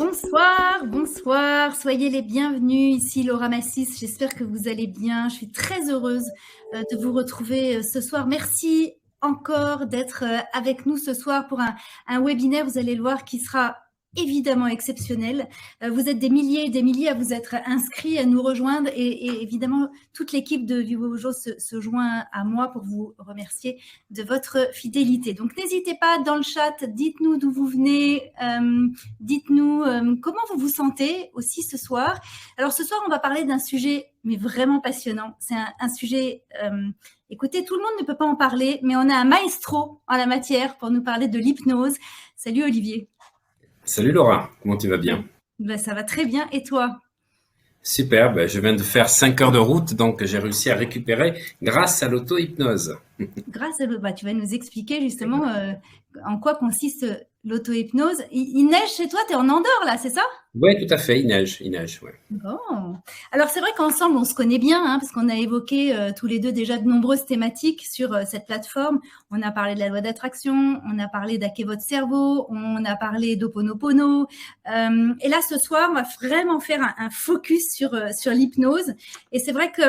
Bonsoir, bonsoir, soyez les bienvenus, ici Laura Massis, j'espère que vous allez bien, je suis très heureuse de vous retrouver ce soir. Merci encore d'être avec nous ce soir pour un webinaire, vous allez le voir, qui sera évidemment exceptionnel. Vous êtes des milliers et des milliers à vous être inscrits, à nous rejoindre et évidemment toute l'équipe de Vivojo se joint à moi pour vous remercier de votre fidélité. Donc n'hésitez pas dans le chat, dites-nous d'où vous venez, dites-nous comment vous vous sentez aussi ce soir. Alors ce soir on va parler d'un sujet mais vraiment passionnant. C'est un sujet, écoutez, tout le monde ne peut pas en parler, mais on a un maestro en la matière pour nous parler de l'hypnose. Salut Olivier. Salut Laura, comment tu vas bien? Ben, ça va très bien, et toi? Super, ben, je viens de faire 5 heures de route, donc j'ai réussi à récupérer grâce à l'auto-hypnose. Grâce à l'auto, tu vas nous expliquer justement en quoi consiste l'auto-hypnose. Il neige chez toi, tu es en Andorre là, c'est ça? Oui, tout à fait, il neige, ouais. Bon. Alors c'est vrai qu'ensemble on se connaît bien, hein, parce qu'on a évoqué tous les deux déjà de nombreuses thématiques sur cette plateforme. On a parlé de la loi d'attraction, on a parlé d'hacker votre cerveau, on a parlé d'Ho'oponopono. Et là ce soir on va vraiment faire un focus sur l'hypnose. Et c'est vrai que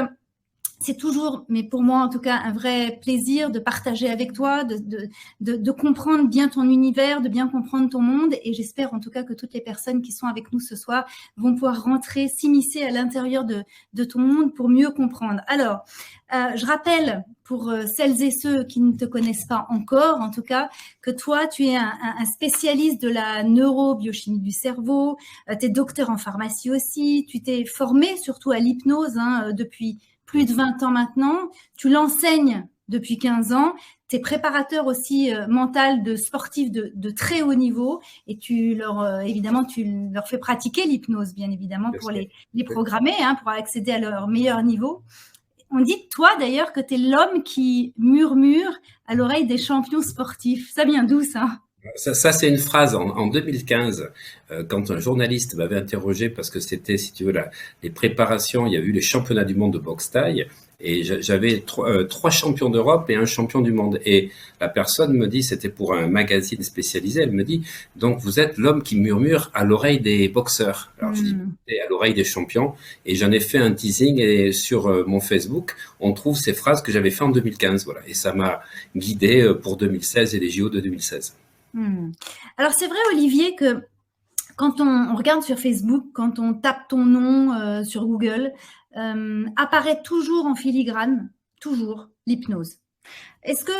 c'est toujours, mais pour moi en tout cas, un vrai plaisir de partager avec toi, de comprendre bien ton univers, de bien comprendre ton monde. Et j'espère en tout cas que toutes les personnes qui sont avec nous ce soir vont pouvoir rentrer, s'immiscer à l'intérieur de ton monde pour mieux comprendre. Alors, je rappelle pour celles et ceux qui ne te connaissent pas encore, en tout cas, que toi, tu es un spécialiste de la neurobiochimie du cerveau, tu es docteur en pharmacie aussi, tu t'es formé surtout à l'hypnose depuis plus de 20 ans maintenant, tu l'enseignes depuis 15 ans, tu es préparateur aussi mental de sportifs de très haut niveau et évidemment, tu leur fais pratiquer l'hypnose, bien évidemment, pour les programmer, pour accéder à leur meilleur niveau. On dit de toi d'ailleurs que tu es l'homme qui murmure à l'oreille des champions sportifs. Ça vient d'où ça ? Ça, c'est une phrase en 2015, quand un journaliste m'avait interrogé, parce que c'était, si tu veux, les préparations, il y a eu les championnats du monde de boxe thaï, et j'avais trois champions d'Europe et un champion du monde. Et la personne me dit, c'était pour un magazine spécialisé, elle me dit, donc vous êtes l'homme qui murmure à l'oreille des boxeurs. Alors je dis, à l'oreille des champions, et j'en ai fait un teasing, et sur mon Facebook, on trouve ces phrases que j'avais fait en 2015, voilà. Et ça m'a guidé pour 2016 et les JO de 2016. Alors c'est vrai Olivier que quand on regarde sur Facebook, quand on tape ton nom sur Google, apparaît toujours en filigrane, toujours l'hypnose. Est-ce que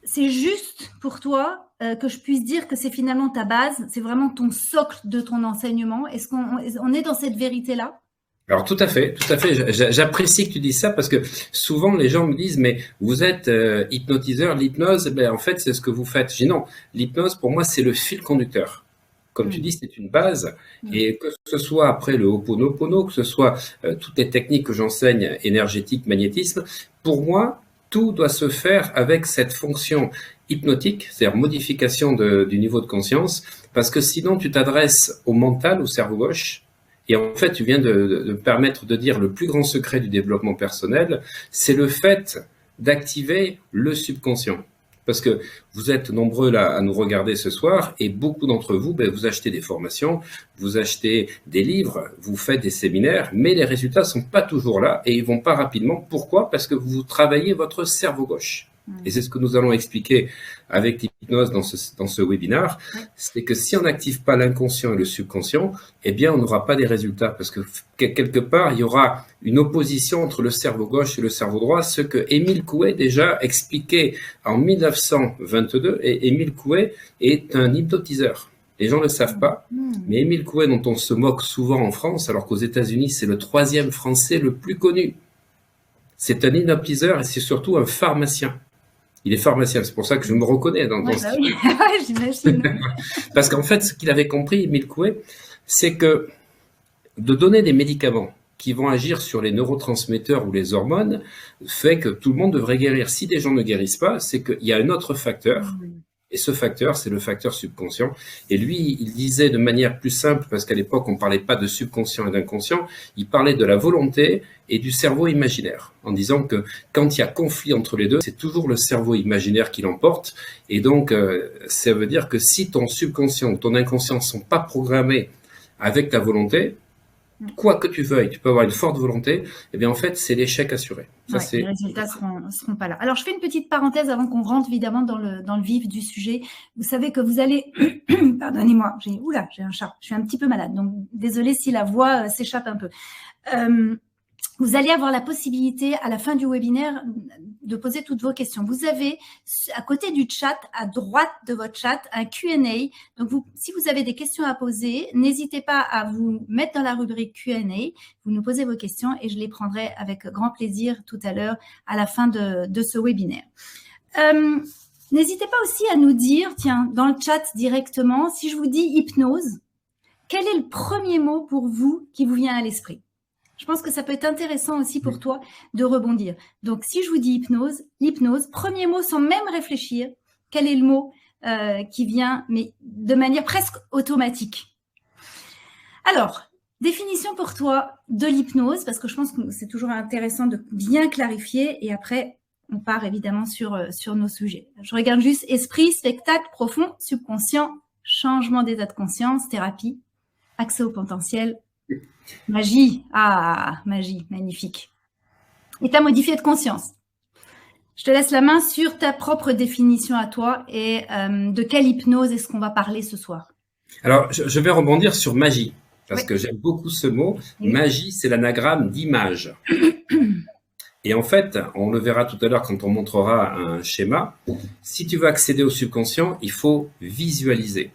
c'est juste pour toi que je puisse dire que c'est finalement ta base, c'est vraiment ton socle de ton enseignement? Est-ce qu'on est dans cette vérité-là? Alors tout à fait. J'apprécie que tu dises ça parce que souvent les gens me disent mais vous êtes hypnotiseur, l'hypnose, ben en fait c'est ce que vous faites. Je dis non, l'hypnose pour moi c'est le fil conducteur. Comme tu dis, c'est une base et que ce soit après le Ho'oponopono, que ce soit toutes les techniques que j'enseigne, énergétique, magnétisme, pour moi tout doit se faire avec cette fonction hypnotique, c'est-à-dire modification du niveau de conscience, parce que sinon tu t'adresses au mental, au cerveau gauche. Et en fait, tu viens de permettre de dire le plus grand secret du développement personnel, c'est le fait d'activer le subconscient. Parce que vous êtes nombreux là à nous regarder ce soir et beaucoup d'entre vous, vous achetez des formations, vous achetez des livres, vous faites des séminaires, mais les résultats sont pas toujours là et ils vont pas rapidement. Pourquoi? Parce que vous travaillez votre cerveau gauche. Et c'est ce que nous allons expliquer avec l'hypnose dans ce webinaire, c'est que si on n'active pas l'inconscient et le subconscient, eh bien on n'aura pas des résultats parce que quelque part il y aura une opposition entre le cerveau gauche et le cerveau droit, ce que Émile Coué déjà expliquait en 1922, et Émile Coué est un hypnotiseur. Les gens ne le savent pas, mais Émile Coué, dont on se moque souvent en France, alors qu'aux États-Unis c'est le 3e Français le plus connu, c'est un hypnotiseur et c'est surtout un pharmacien. Il est pharmacien, c'est pour ça que je me reconnais dans ce style. J'imagine. Parce qu'en fait, ce qu'il avait compris, Émile Coué, c'est que de donner des médicaments qui vont agir sur les neurotransmetteurs ou les hormones fait que tout le monde devrait guérir. Si des gens ne guérissent pas, c'est qu'il y a un autre facteur, Et ce facteur, c'est le facteur subconscient. Et lui, il disait de manière plus simple, parce qu'à l'époque, on parlait pas de subconscient et d'inconscient, il parlait de la volonté et du cerveau imaginaire, en disant que quand il y a conflit entre les deux, c'est toujours le cerveau imaginaire qui l'emporte. Et donc, ça veut dire que si ton subconscient ou ton inconscient sont pas programmés avec ta volonté, quoi que tu veuilles, tu peux avoir une forte volonté, eh bien en fait, c'est l'échec assuré. Ça, Ouais, les résultats seront pas là. Alors, je fais une petite parenthèse avant qu'on rentre évidemment dans le vif du sujet. Vous savez que vous allez, pardonnez-moi, j'ai un chat, je suis un petit peu malade, donc désolée si la voix s'échappe un peu. Vous allez avoir la possibilité à la fin du webinaire de poser toutes vos questions. Vous avez à côté du chat, à droite de votre chat, un Q&A. Donc, si vous avez des questions à poser, n'hésitez pas à vous mettre dans la rubrique Q&A. Vous nous posez vos questions et je les prendrai avec grand plaisir tout à l'heure à la fin de ce webinaire. N'hésitez pas aussi à nous dire, tiens, dans le chat directement, si je vous dis hypnose, quel est le premier mot pour vous qui vous vient à l'esprit ? Je pense que ça peut être intéressant aussi pour toi de rebondir. Donc, si je vous dis l'hypnose, premier mot sans même réfléchir, quel est le mot qui vient, mais de manière presque automatique? Alors, définition pour toi de l'hypnose, parce que je pense que c'est toujours intéressant de bien clarifier, et après, on part évidemment sur nos sujets. Je regarde juste esprit, spectacle profond, subconscient, changement d'état de conscience, thérapie, accès au potentiel, magie. Ah, magie, magnifique. État modifié de conscience. Je te laisse la main sur ta propre définition à toi et de quelle hypnose est-ce qu'on va parler ce soir? Alors, je vais rebondir sur magie, parce que j'aime beaucoup ce mot. Magie, c'est l'anagramme d'image. Et en fait, on le verra tout à l'heure quand on montrera un schéma. Si tu veux accéder au subconscient, il faut visualiser.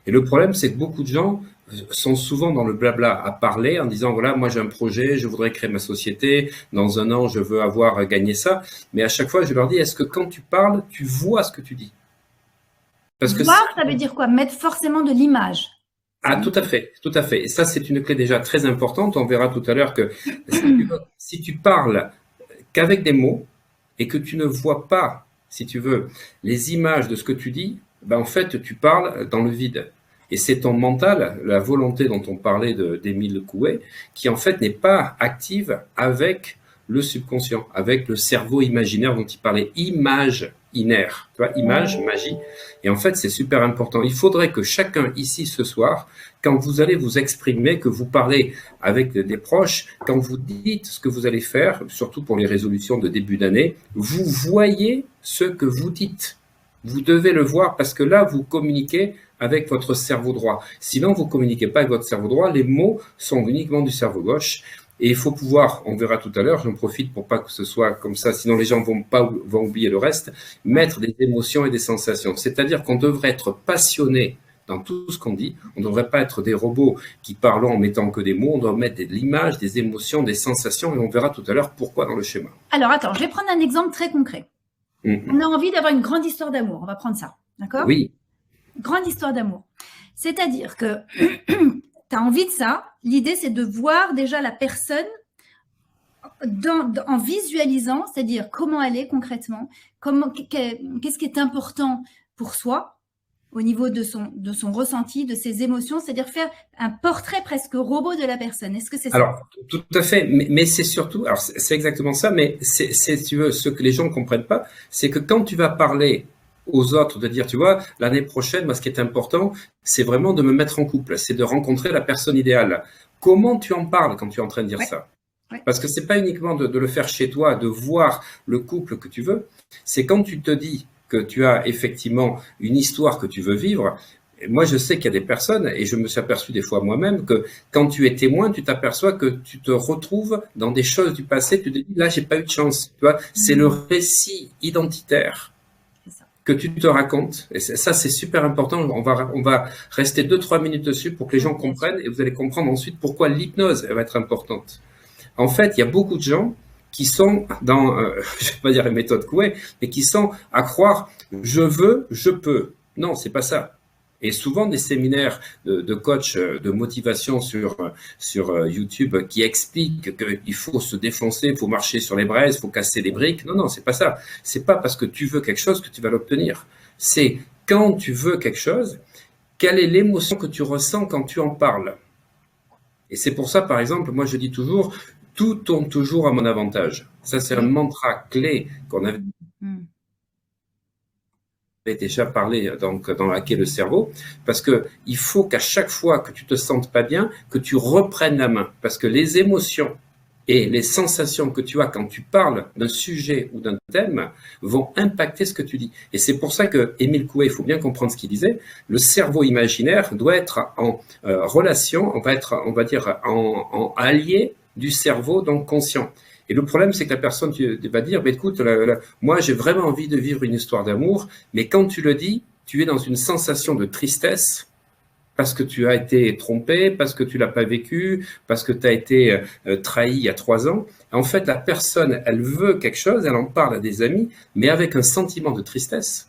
Et le problème, c'est que beaucoup de gens sont souvent dans le blabla à parler en disant, voilà, moi j'ai un projet, je voudrais créer ma société, dans un an, je veux avoir gagné ça. Mais à chaque fois, je leur dis, est-ce que quand tu parles, tu vois ce que tu dis? Parce que voir, ça veut dire quoi? Mettre forcément de l'image. Ah, tout à fait, tout à fait. Et ça, c'est une clé déjà très importante. On verra tout à l'heure que si tu parles qu'avec des mots et que tu ne vois pas, si tu veux, les images de ce que tu dis, ben en fait, tu parles dans le vide. Et c'est ton mental, la volonté dont on parlait d'Émile Coué, qui en fait n'est pas active avec le subconscient, avec le cerveau imaginaire dont il parlait, imaginaire, tu vois, image, magie. Et en fait, c'est super important. Il faudrait que chacun ici ce soir, quand vous allez vous exprimer, que vous parlez avec des proches, quand vous dites ce que vous allez faire, surtout pour les résolutions de début d'année, vous voyez ce que vous dites. Vous devez le voir parce que là, vous communiquez avec votre cerveau droit. Sinon, vous communiquez pas avec votre cerveau droit. Les mots sont uniquement du cerveau gauche. Et il faut pouvoir, on verra tout à l'heure, j'en profite pour pas que ce soit comme ça, sinon les gens vont oublier le reste, mettre des émotions et des sensations. C'est-à-dire qu'on devrait être passionné dans tout ce qu'on dit. On ne devrait pas être des robots qui parlent en mettant que des mots. On doit mettre de l'image, des émotions, des sensations. Et on verra tout à l'heure pourquoi dans le schéma. Alors, attends, je vais prendre un exemple très concret. On a envie d'avoir une grande histoire d'amour. On va prendre ça. D'accord? Oui. Grande histoire d'amour. C'est-à-dire que tu as envie de ça. L'idée, c'est de voir déjà la personne en visualisant, c'est-à-dire comment elle est concrètement, qu'est-ce qui est important pour soi au niveau de son ressenti, de ses émotions, c'est-à-dire faire un portrait presque robot de la personne. Est-ce que c'est ça? Alors, tout à fait, mais c'est surtout, alors c'est exactement ça, mais c'est, si tu veux, ce que les gens ne comprennent pas, c'est que quand tu vas parler aux autres, de dire, tu vois, l'année prochaine, moi, ce qui est important, c'est vraiment de me mettre en couple, c'est de rencontrer la personne idéale. Comment tu en parles quand tu es en train de dire ça? Parce que c'est pas uniquement de le faire chez toi, de voir le couple que tu veux, c'est quand tu te dis que tu as effectivement une histoire que tu veux vivre. Et moi, je sais qu'il y a des personnes, et je me suis aperçu des fois moi-même, que quand tu es témoin, tu t'aperçois que tu te retrouves dans des choses du passé, tu te dis, là, j'ai pas eu de chance. Tu vois, c'est le récit identitaire que tu te racontes. Et ça, c'est super important. On va rester 2-3 minutes dessus pour que les gens comprennent, et vous allez comprendre ensuite pourquoi l'hypnose va être importante. En fait, il y a beaucoup de gens qui sont dans, je vais pas dire les méthodes Coué, mais qui sont à croire je veux, je peux. Non, c'est pas ça. Et souvent des séminaires de coach de motivation sur YouTube qui expliquent qu'il faut se défoncer, il faut marcher sur les braises, il faut casser les briques. Non, non, c'est pas ça. C'est pas parce que tu veux quelque chose que tu vas l'obtenir. C'est quand tu veux quelque chose, quelle est l'émotion que tu ressens quand tu en parles. Et c'est pour ça, par exemple, moi je dis toujours, tout tourne toujours à mon avantage. Ça, c'est un mantra clé qu'on avait déjà parlé donc, dans Hacker le cerveau, parce que il faut qu'à chaque fois que tu te sentes pas bien, que tu reprennes la main. Parce que les émotions et les sensations que tu as quand tu parles d'un sujet ou d'un thème vont impacter ce que tu dis. Et c'est pour ça que Émile Coué, il faut bien comprendre ce qu'il disait, le cerveau imaginaire doit être en relation, on va dire, en allié du cerveau donc conscient. Et le problème, c'est que la personne va dire, bah, écoute, moi j'ai vraiment envie de vivre une histoire d'amour, mais quand tu le dis, tu es dans une sensation de tristesse, parce que tu as été trompé, parce que tu l'as pas vécu, parce que tu as été trahi il y a 3 ans. En fait, la personne, elle veut quelque chose, elle en parle à des amis, mais avec un sentiment de tristesse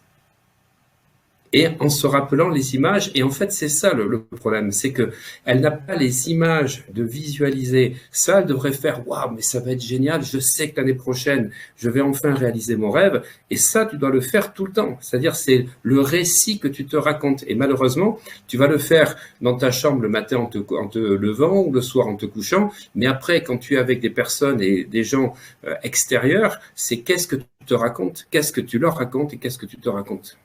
et en se rappelant les images. Et en fait, c'est ça le problème, c'est que elle n'a pas les images de visualiser. Ça, elle devrait faire, waouh, mais ça va être génial, je sais que l'année prochaine, je vais enfin réaliser mon rêve. Et ça, tu dois le faire tout le temps. C'est-à-dire, c'est le récit que tu te racontes. Et malheureusement, tu vas le faire dans ta chambre le matin en te levant ou le soir en te couchant. Mais après, quand tu es avec des personnes et des gens extérieurs, c'est qu'est-ce que tu te racontes, qu'est-ce que tu leur racontes et qu'est-ce que tu te racontes.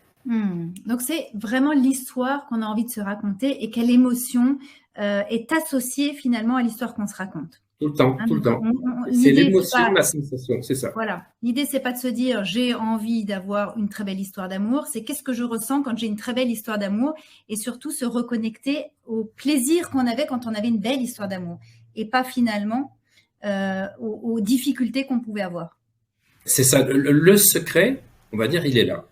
Donc, c'est vraiment l'histoire qu'on a envie de se raconter et quelle émotion est associée finalement à l'histoire qu'on se raconte. Tout le temps, tout le temps. C'est l'émotion, la sensation, c'est ça. Voilà. L'idée, c'est pas de se dire j'ai envie d'avoir une très belle histoire d'amour, c'est qu'est-ce que je ressens quand j'ai une très belle histoire d'amour et surtout se reconnecter au plaisir qu'on avait quand on avait une belle histoire d'amour et pas finalement aux difficultés qu'on pouvait avoir. C'est ça. Le secret, on va dire, il est là.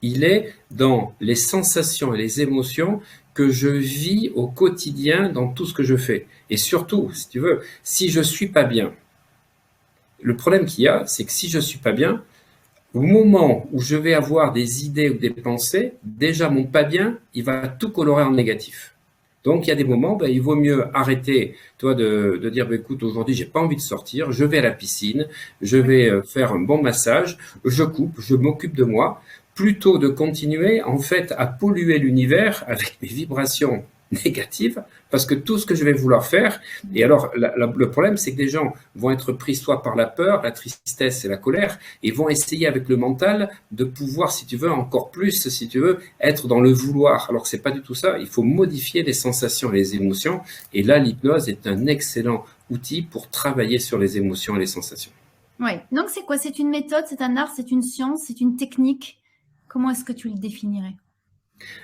Il est dans les sensations et les émotions que je vis au quotidien dans tout ce que je fais. Et surtout, si tu veux, si je suis pas bien, le problème qu'il y a, c'est que si je suis pas bien, au moment où je vais avoir des idées ou des pensées, déjà mon pas bien, il va tout colorer en négatif. Donc il y a des moments, il vaut mieux arrêter, toi, de dire, écoute, aujourd'hui j'ai pas envie de sortir, je vais à la piscine, je vais faire un bon massage, je coupe, je m'occupe de moi, plutôt de continuer en fait à polluer l'univers avec mes vibrations négatives, parce que tout ce que je vais vouloir faire, et alors le problème c'est que des gens vont être pris soit par la peur, la tristesse et la colère, et vont essayer avec le mental de pouvoir, si tu veux, encore plus, si tu veux, être dans le vouloir, alors que c'est pas du tout ça. Il faut modifier les sensations et les émotions, et là l'hypnose est un excellent outil pour travailler sur les émotions et les sensations. Oui, donc c'est quoi? C'est une méthode, c'est un art, c'est une science, c'est une technique? Comment est-ce que tu le définirais?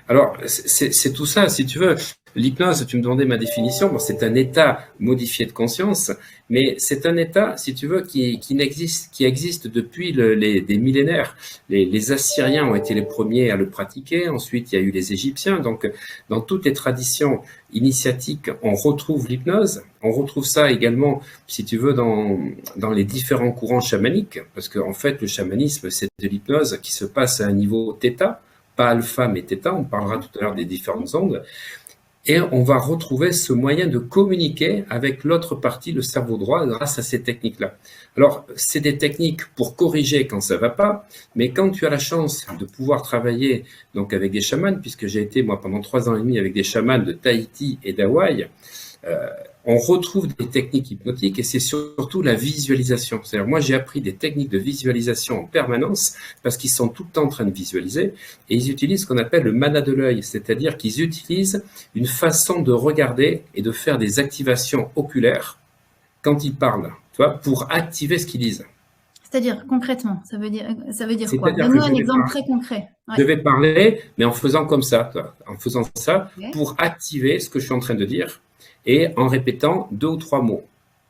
Alors, c'est tout ça, si tu veux. L'hypnose, tu me demandais ma définition, bon, c'est un état modifié de conscience, mais c'est un état, si tu veux, qui existe depuis des millénaires. Les Assyriens ont été les premiers à le pratiquer, ensuite il y a eu les Égyptiens, donc dans toutes les traditions initiatiques, on retrouve l'hypnose, on retrouve ça également, si tu veux, dans les différents courants chamaniques, parce qu'en fait, le chamanisme, c'est de l'hypnose qui se passe à un niveau θ, pas alpha mais θ, on parlera tout à l'heure des différentes ondes, et on va retrouver ce moyen de communiquer avec l'autre partie, le cerveau droit, grâce à ces techniques-là. Alors, c'est des techniques pour corriger quand ça va pas, mais quand tu as la chance de pouvoir travailler donc avec des chamans, puisque j'ai été moi pendant 3 ans et demi avec des chamans de Tahiti et d'Hawaï, on retrouve des techniques hypnotiques et c'est surtout la visualisation. C'est-à-dire, moi, j'ai appris des techniques de visualisation en permanence parce qu'ils sont tout le temps en train de visualiser et ils utilisent ce qu'on appelle le mana de l'œil, c'est-à-dire qu'ils utilisent une façon de regarder et de faire des activations oculaires quand ils parlent, tu vois, pour activer ce qu'ils disent. C'est-à-dire, concrètement, ça veut dire quoi? Donne-nous un exemple très concret. Ouais. Je vais parler, mais en faisant comme ça, en faisant ça, pour activer ce que je suis en train de dire et en répétant 2 ou 3 mots.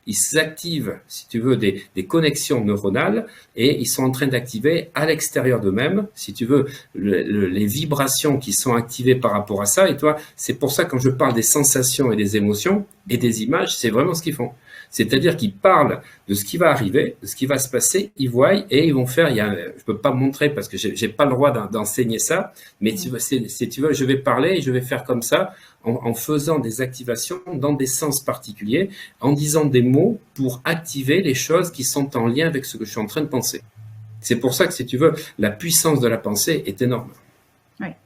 Ils s'activent, si tu veux, des connexions neuronales et ils sont en train d'activer à l'extérieur d'eux-mêmes, si tu veux, les vibrations qui sont activées par rapport à ça. Et toi, c'est pour ça quand je parle des sensations et des émotions et des images, c'est vraiment ce qu'ils font. C'est-à-dire qu'ils parlent de ce qui va arriver, de ce qui va se passer, ils voient et ils vont faire, je peux pas montrer parce que j'ai pas le droit d'enseigner ça, mais si tu veux, je vais parler et je vais faire comme ça, en faisant des activations dans des sens particuliers, en disant des mots pour activer les choses qui sont en lien avec ce que je suis en train de penser. C'est pour ça que, si tu veux, la puissance de la pensée est énorme. Ouais.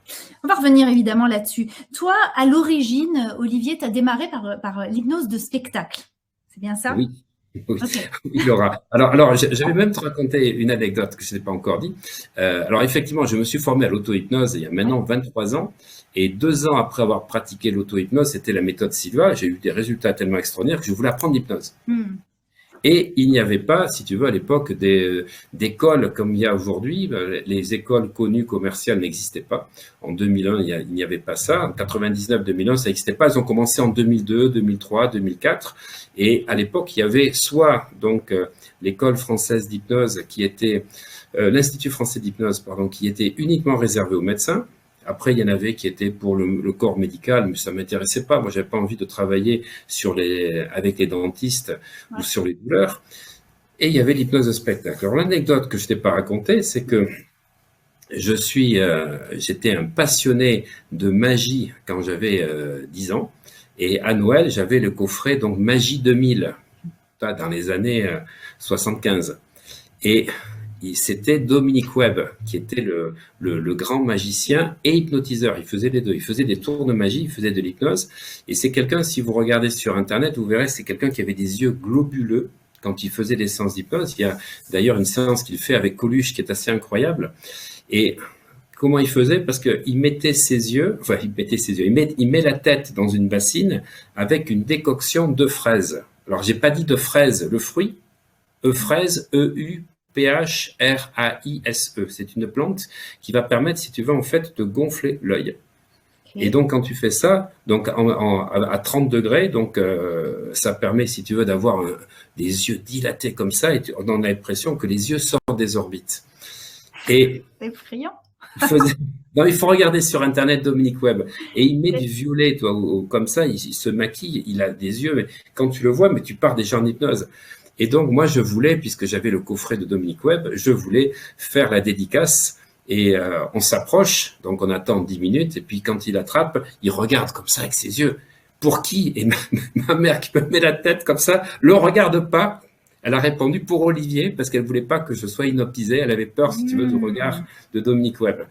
On va revenir évidemment là-dessus. Toi, à l'origine, Olivier, tu as démarré par l'hypnose de spectacle. C'est bien ça? Oui, oui, Ok. oui, Laura. Alors, j'avais même te raconter une anecdote que je n'ai pas encore dit. Alors, effectivement, je me suis formé à l'auto-hypnose il y a maintenant 23 ans. Et 2 ans après avoir pratiqué l'auto-hypnose, c'était la méthode Silva. J'ai eu des résultats tellement extraordinaires que je voulais apprendre l'hypnose. Hmm. Et il n'y avait pas, si tu veux, à l'époque, d'écoles comme il y a aujourd'hui. Les écoles connues commerciales n'existaient pas. En 2001, il n'y avait pas ça. En 99, 2001, ça n'existait pas. Elles ont commencé en 2002, 2003, 2004. Et à l'époque, il y avait soit donc l'école française d'hypnose qui était l'Institut français d'hypnose, pardon, qui était uniquement réservé aux médecins. Après, il y en avait qui étaient pour le corps médical, mais ça m'intéressait pas. Moi, j'avais pas envie de travailler avec les dentistes ou Ouais. sur les douleurs. Et il y avait l'hypnose de spectacle. Alors, l'anecdote que je t'ai pas racontée, c'est que j'étais un passionné de magie quand j'avais 10 ans. Et à Noël, j'avais le coffret, donc Magie 2000, dans les années 75. Et c'était Dominique Webb, qui était le grand magicien et hypnotiseur. Il faisait les deux. Il faisait des tours de magie, il faisait de l'hypnose. Et c'est quelqu'un, si vous regardez sur Internet, vous verrez, c'est quelqu'un qui avait des yeux globuleux quand il faisait des séances d'hypnose. Il y a d'ailleurs une séance qu'il fait avec Coluche qui est assez incroyable. Et comment il faisait? Parce qu'il mettait ses yeux, enfin, il met la tête dans une bassine avec une décoction de fraises. Alors, j'ai pas dit de fraises, le fruit, fraise, Phraise. C'est une plante qui va permettre, si tu veux, en fait, de gonfler l'œil. Et Ok. donc, quand tu fais ça, donc à 30 degrés, donc ça permet, si tu veux, d'avoir des yeux dilatés comme ça, et on a l'impression que les yeux sortent des orbites. Et C'est effrayant. il faisait... Non, il faut regarder sur Internet Dominique Webb. Et il met du violet, toi, comme ça, il se maquille, il a des yeux, mais quand tu le vois, mais tu pars déjà en hypnose. Et donc, moi, je voulais, puisque j'avais le coffret de Dominique Webb, je voulais faire la dédicace. Et on s'approche, donc on attend 10 minutes, et puis quand il attrape, il regarde comme ça avec ses yeux. Pour qui? Et ma mère qui me met la tête comme ça, le regarde pas. Elle a répondu pour Olivier, parce qu'elle voulait pas que je sois hypnotisé. Elle avait peur, si tu veux, du regard de Dominique Webb.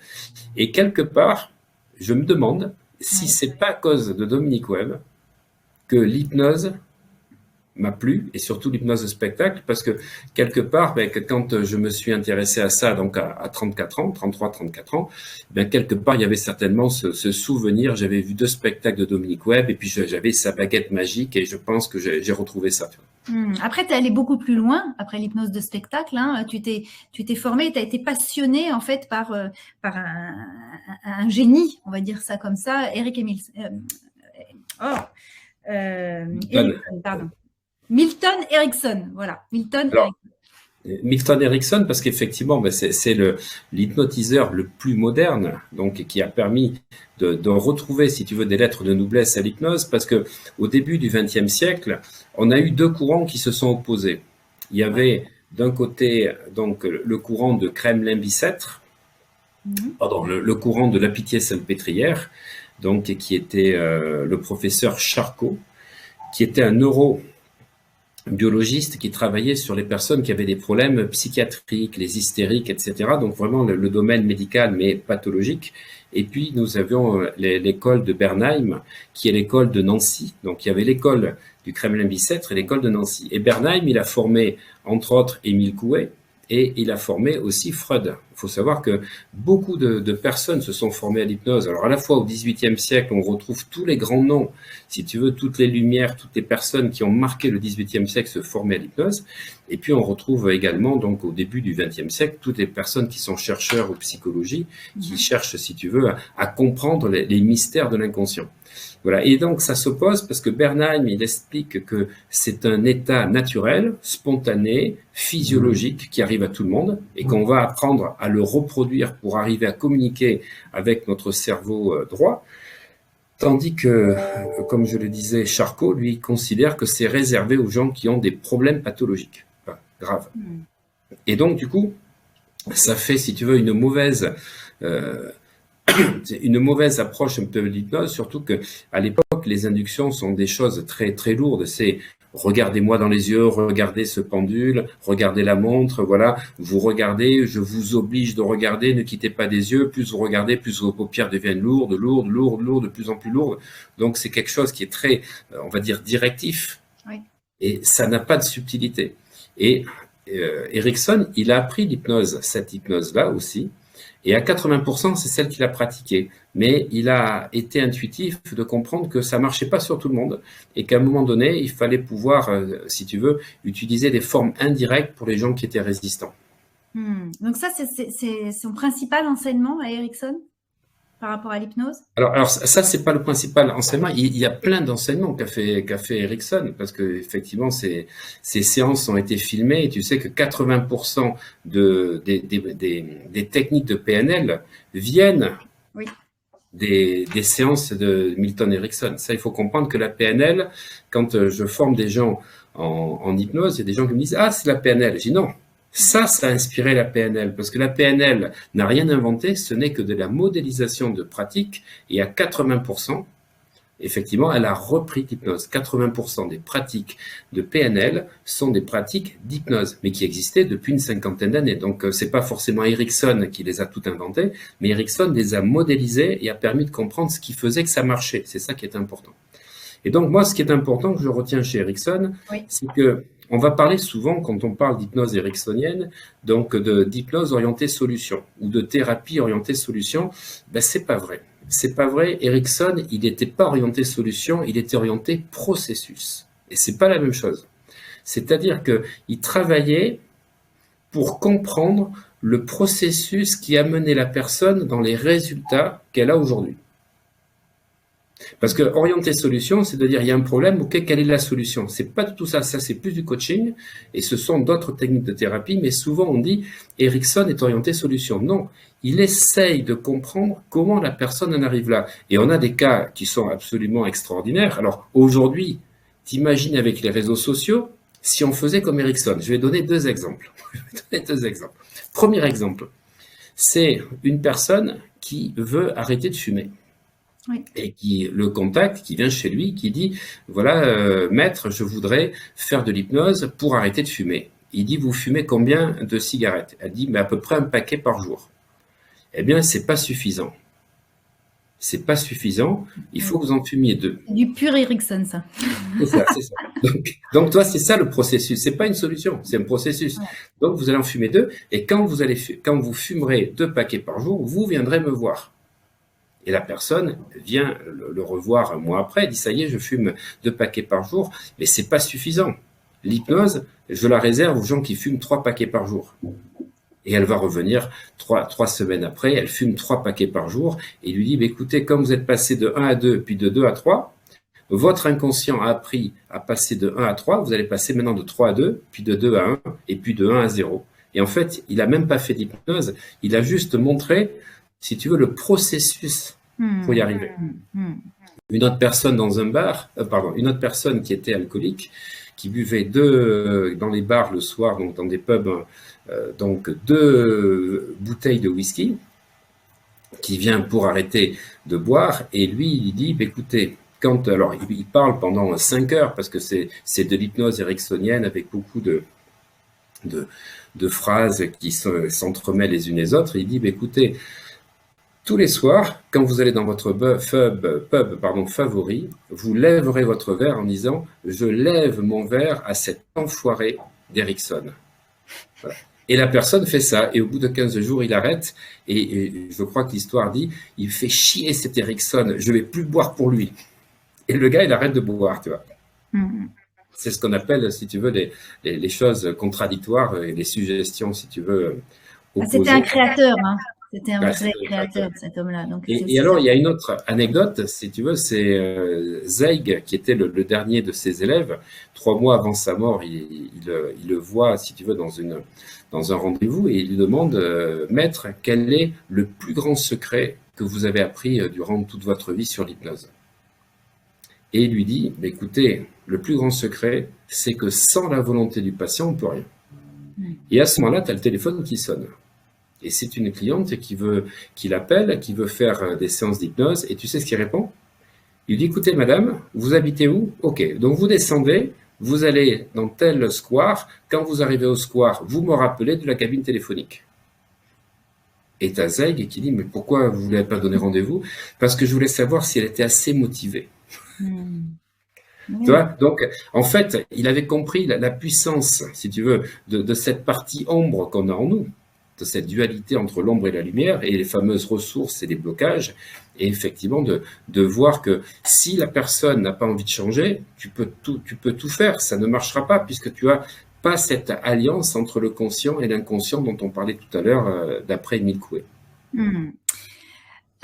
Et quelque part, je me demande si Ouais. c'est pas à cause de Dominique Webb que l'hypnose m'a plu, et surtout l'hypnose de spectacle, parce que quelque part, quand je me suis intéressé à ça, donc à 34 ans, 33, 34 ans, quelque part, il y avait certainement ce souvenir. J'avais vu 2 spectacles de Dominique Webb, et puis j'avais sa baguette magique, et je pense que j'ai retrouvé ça. Tu vois. Après, tu es allé beaucoup plus loin, après l'hypnose de spectacle. Hein. Tu t'es formé, tu as été passionné en fait par un génie, on va dire ça comme ça, Eric Emils. Erickson, pardon. Milton Erickson, voilà. Milton Alors, Erickson. Milton Erickson, parce qu'effectivement, c'est l'hypnotiseur le plus moderne, donc qui a permis de retrouver, si tu veux, des lettres de noblesse à l'hypnose, parce que au début du XXe siècle, on a eu 2 courants qui se sont opposés. Il y avait d'un côté donc le courant de Kremlin-Bicêtre, pardon, le courant de la Pitié-Salpêtrière, donc qui était le professeur Charcot, qui était un neurobiologiste qui travaillait sur les personnes qui avaient des problèmes psychiatriques, les hystériques, etc. Donc vraiment le domaine médical, mais pathologique. Et puis nous avions l'école de Bernheim, qui est l'école de Nancy. Donc il y avait l'école du Kremlin-Bicêtre et l'école de Nancy. Et Bernheim, il a formé entre autres Émile Coué, et il a formé aussi Freud. Il faut savoir que beaucoup de personnes se sont formées à l'hypnose. Alors à la fois au XVIIIe siècle, on retrouve tous les grands noms, si tu veux, toutes les lumières, toutes les personnes qui ont marqué le XVIIIe siècle se former à l'hypnose. Et puis on retrouve également, donc au début du XXe siècle, toutes les personnes qui sont chercheurs ou psychologie, qui cherchent, si tu veux, à comprendre les mystères de l'inconscient. Voilà. Et donc, ça s'oppose parce que Bernheim, il explique que c'est un état naturel, spontané, physiologique, qui arrive à tout le monde et qu'on va apprendre à le reproduire pour arriver à communiquer avec notre cerveau droit. Tandis que, comme je le disais, Charcot, lui, considère que c'est réservé aux gens qui ont des problèmes pathologiques, enfin, graves. Et donc, du coup, ça fait, si tu veux, une mauvaise approche un peu de l'hypnose, surtout que à l'époque, les inductions sont des choses très très lourdes. C'est regardez-moi dans les yeux, regardez ce pendule, regardez la montre, voilà, vous regardez, je vous oblige de regarder, ne quittez pas des yeux, plus vous regardez, plus vos paupières deviennent lourdes, lourdes, lourdes, lourdes, de plus en plus lourdes. Donc c'est quelque chose qui est très, on va dire, directif, Oui. et ça n'a pas de subtilité. Et Erickson, il a appris l'hypnose, cette hypnose-là aussi, et à 80%, c'est celle qu'il a pratiquée. Mais il a été intuitif de comprendre que ça marchait pas sur tout le monde et qu'à un moment donné, il fallait pouvoir, si tu veux, utiliser des formes indirectes pour les gens qui étaient résistants. Donc ça, c'est son principal enseignement à Erickson par rapport à l'hypnose? Alors ça, c'est pas le principal enseignement. Il y a plein d'enseignements qu'a fait Erickson, parce que effectivement, ces séances ont été filmées, et tu sais que 80% des techniques de PNL viennent Oui. des séances de Milton Erickson. Ça, il faut comprendre que la PNL, quand je forme des gens en hypnose, il y a des gens qui me disent « Ah, c'est la PNL ». Je dis « Non, ça a inspiré la PNL, parce que la PNL n'a rien inventé, ce n'est que de la modélisation de pratique, et à 80%, effectivement, elle a repris l'hypnose. 80% des pratiques de PNL sont des pratiques d'hypnose, mais qui existaient depuis une cinquantaine d'années. Donc, c'est pas forcément Erickson qui les a toutes inventées, mais Erickson les a modélisées et a permis de comprendre ce qui faisait que ça marchait. C'est ça qui est important. Et donc, moi, ce qui est important que je retiens chez Erickson, Oui. c'est que on va parler souvent, quand on parle d'hypnose ericksonienne, donc d'hypnose orientée solution ou de thérapie orientée solution. Ben, c'est pas vrai. C'est pas vrai. Erickson, il n'était pas orienté solution, il était orienté processus. Et c'est pas la même chose. C'est-à-dire qu'il travaillait pour comprendre le processus qui a mené la personne dans les résultats qu'elle a aujourd'hui. Parce que orienter solution, c'est de dire il y a un problème, ok, quelle est la solution? C'est pas du tout ça, ça c'est plus du coaching, et ce sont d'autres techniques de thérapie, mais souvent on dit Erickson est orienté solution. Non, il essaye de comprendre comment la personne en arrive là. Et on a des cas qui sont absolument extraordinaires. Alors aujourd'hui, t'imagines avec les réseaux sociaux, si on faisait comme Erickson. Je vais donner deux exemples. Premier exemple, c'est une personne qui veut arrêter de fumer. Oui. Et qui le contacte, qui vient chez lui, qui dit voilà, maître, je voudrais faire de l'hypnose pour arrêter de fumer. Il dit vous fumez combien de cigarettes? Elle dit mais à peu près un paquet par jour. Eh bien, c'est pas suffisant. C'est pas suffisant. Il faut que vous en fumiez 2. Du pur Erickson, ça. C'est ça, c'est ça. Donc toi, c'est ça le processus. C'est pas une solution, c'est un processus. Ouais. Donc vous allez en fumer 2, et quand vous fumerez 2 paquets par jour, vous viendrez me voir. Et la personne vient le revoir un mois après, dit ça y est, je fume 2 paquets par jour, mais c'est pas suffisant. L'hypnose, je la réserve aux gens qui fument 3 paquets par jour. Et elle va revenir 3 semaines après, elle fume 3 paquets par jour, et il lui dit, bah, écoutez, comme vous êtes passé de 1 à 2, puis de 2 à 3, votre inconscient a appris à passer de 1 à 3, vous allez passer maintenant de 3 à 2, puis de 2 à 1, et puis de 1 à 0. Et en fait, il a même pas fait d'hypnose, il a juste montré, si tu veux, le processus pour y arriver. Une autre personne dans un bar, une autre personne qui était alcoolique, qui buvait dans les bars le soir, donc dans des pubs, donc 2 bouteilles de whisky, qui vient pour arrêter de boire, et lui, il dit, bah, écoutez, alors il parle pendant 5 heures, parce que c'est de l'hypnose ericksonienne avec beaucoup de phrases qui s'entremêlent les unes les autres, et il dit, bah, écoutez, tous les soirs, quand vous allez dans votre pub favori, vous lèverez votre verre en disant « Je lève mon verre à cet enfoiré d'Erickson ». Voilà. Et la personne fait ça, et au bout de 15 jours, il arrête, et je crois que l'histoire dit « Il fait chier cet Erickson, je ne vais plus boire pour lui ». Et le gars, il arrête de boire, tu vois. C'est ce qu'on appelle, si tu veux, les choses contradictoires et les suggestions, si tu veux, opposées. C'était un créateur, hein. C'était un vrai créateur, cet homme-là. Et alors, il y a une autre anecdote, si tu veux, c'est Zweig, qui était le dernier de ses élèves. 3 mois avant sa mort, il le voit, si tu veux, dans un rendez-vous, et il lui demande, maître, quel est le plus grand secret que vous avez appris durant toute votre vie sur l'hypnose? Et il lui dit, bah, écoutez, le plus grand secret, c'est que sans la volonté du patient, on ne peut rien. Et à ce moment-là, tu as le téléphone qui sonne. Et c'est une cliente qui l'appelle, qui veut faire des séances d'hypnose. Et tu sais ce qu'il répond? Il dit, écoutez, madame, vous habitez où? Ok, donc vous descendez, vous allez dans tel square, quand vous arrivez au square, vous me rappelez de la cabine téléphonique. Et t'as Zeg qui dit, mais pourquoi vous ne lui avez pas donné rendez-vous? Parce que je voulais savoir si elle était assez motivée. Tu vois, donc, en fait, il avait compris la puissance, si tu veux, de cette partie ombre qu'on a en nous, de cette dualité entre l'ombre et la lumière, et les fameuses ressources et les blocages, et effectivement de voir que si la personne n'a pas envie de changer, tu peux tout faire, ça ne marchera pas, puisque tu as pas cette alliance entre le conscient et l'inconscient dont on parlait tout à l'heure, d'après Émile Coué.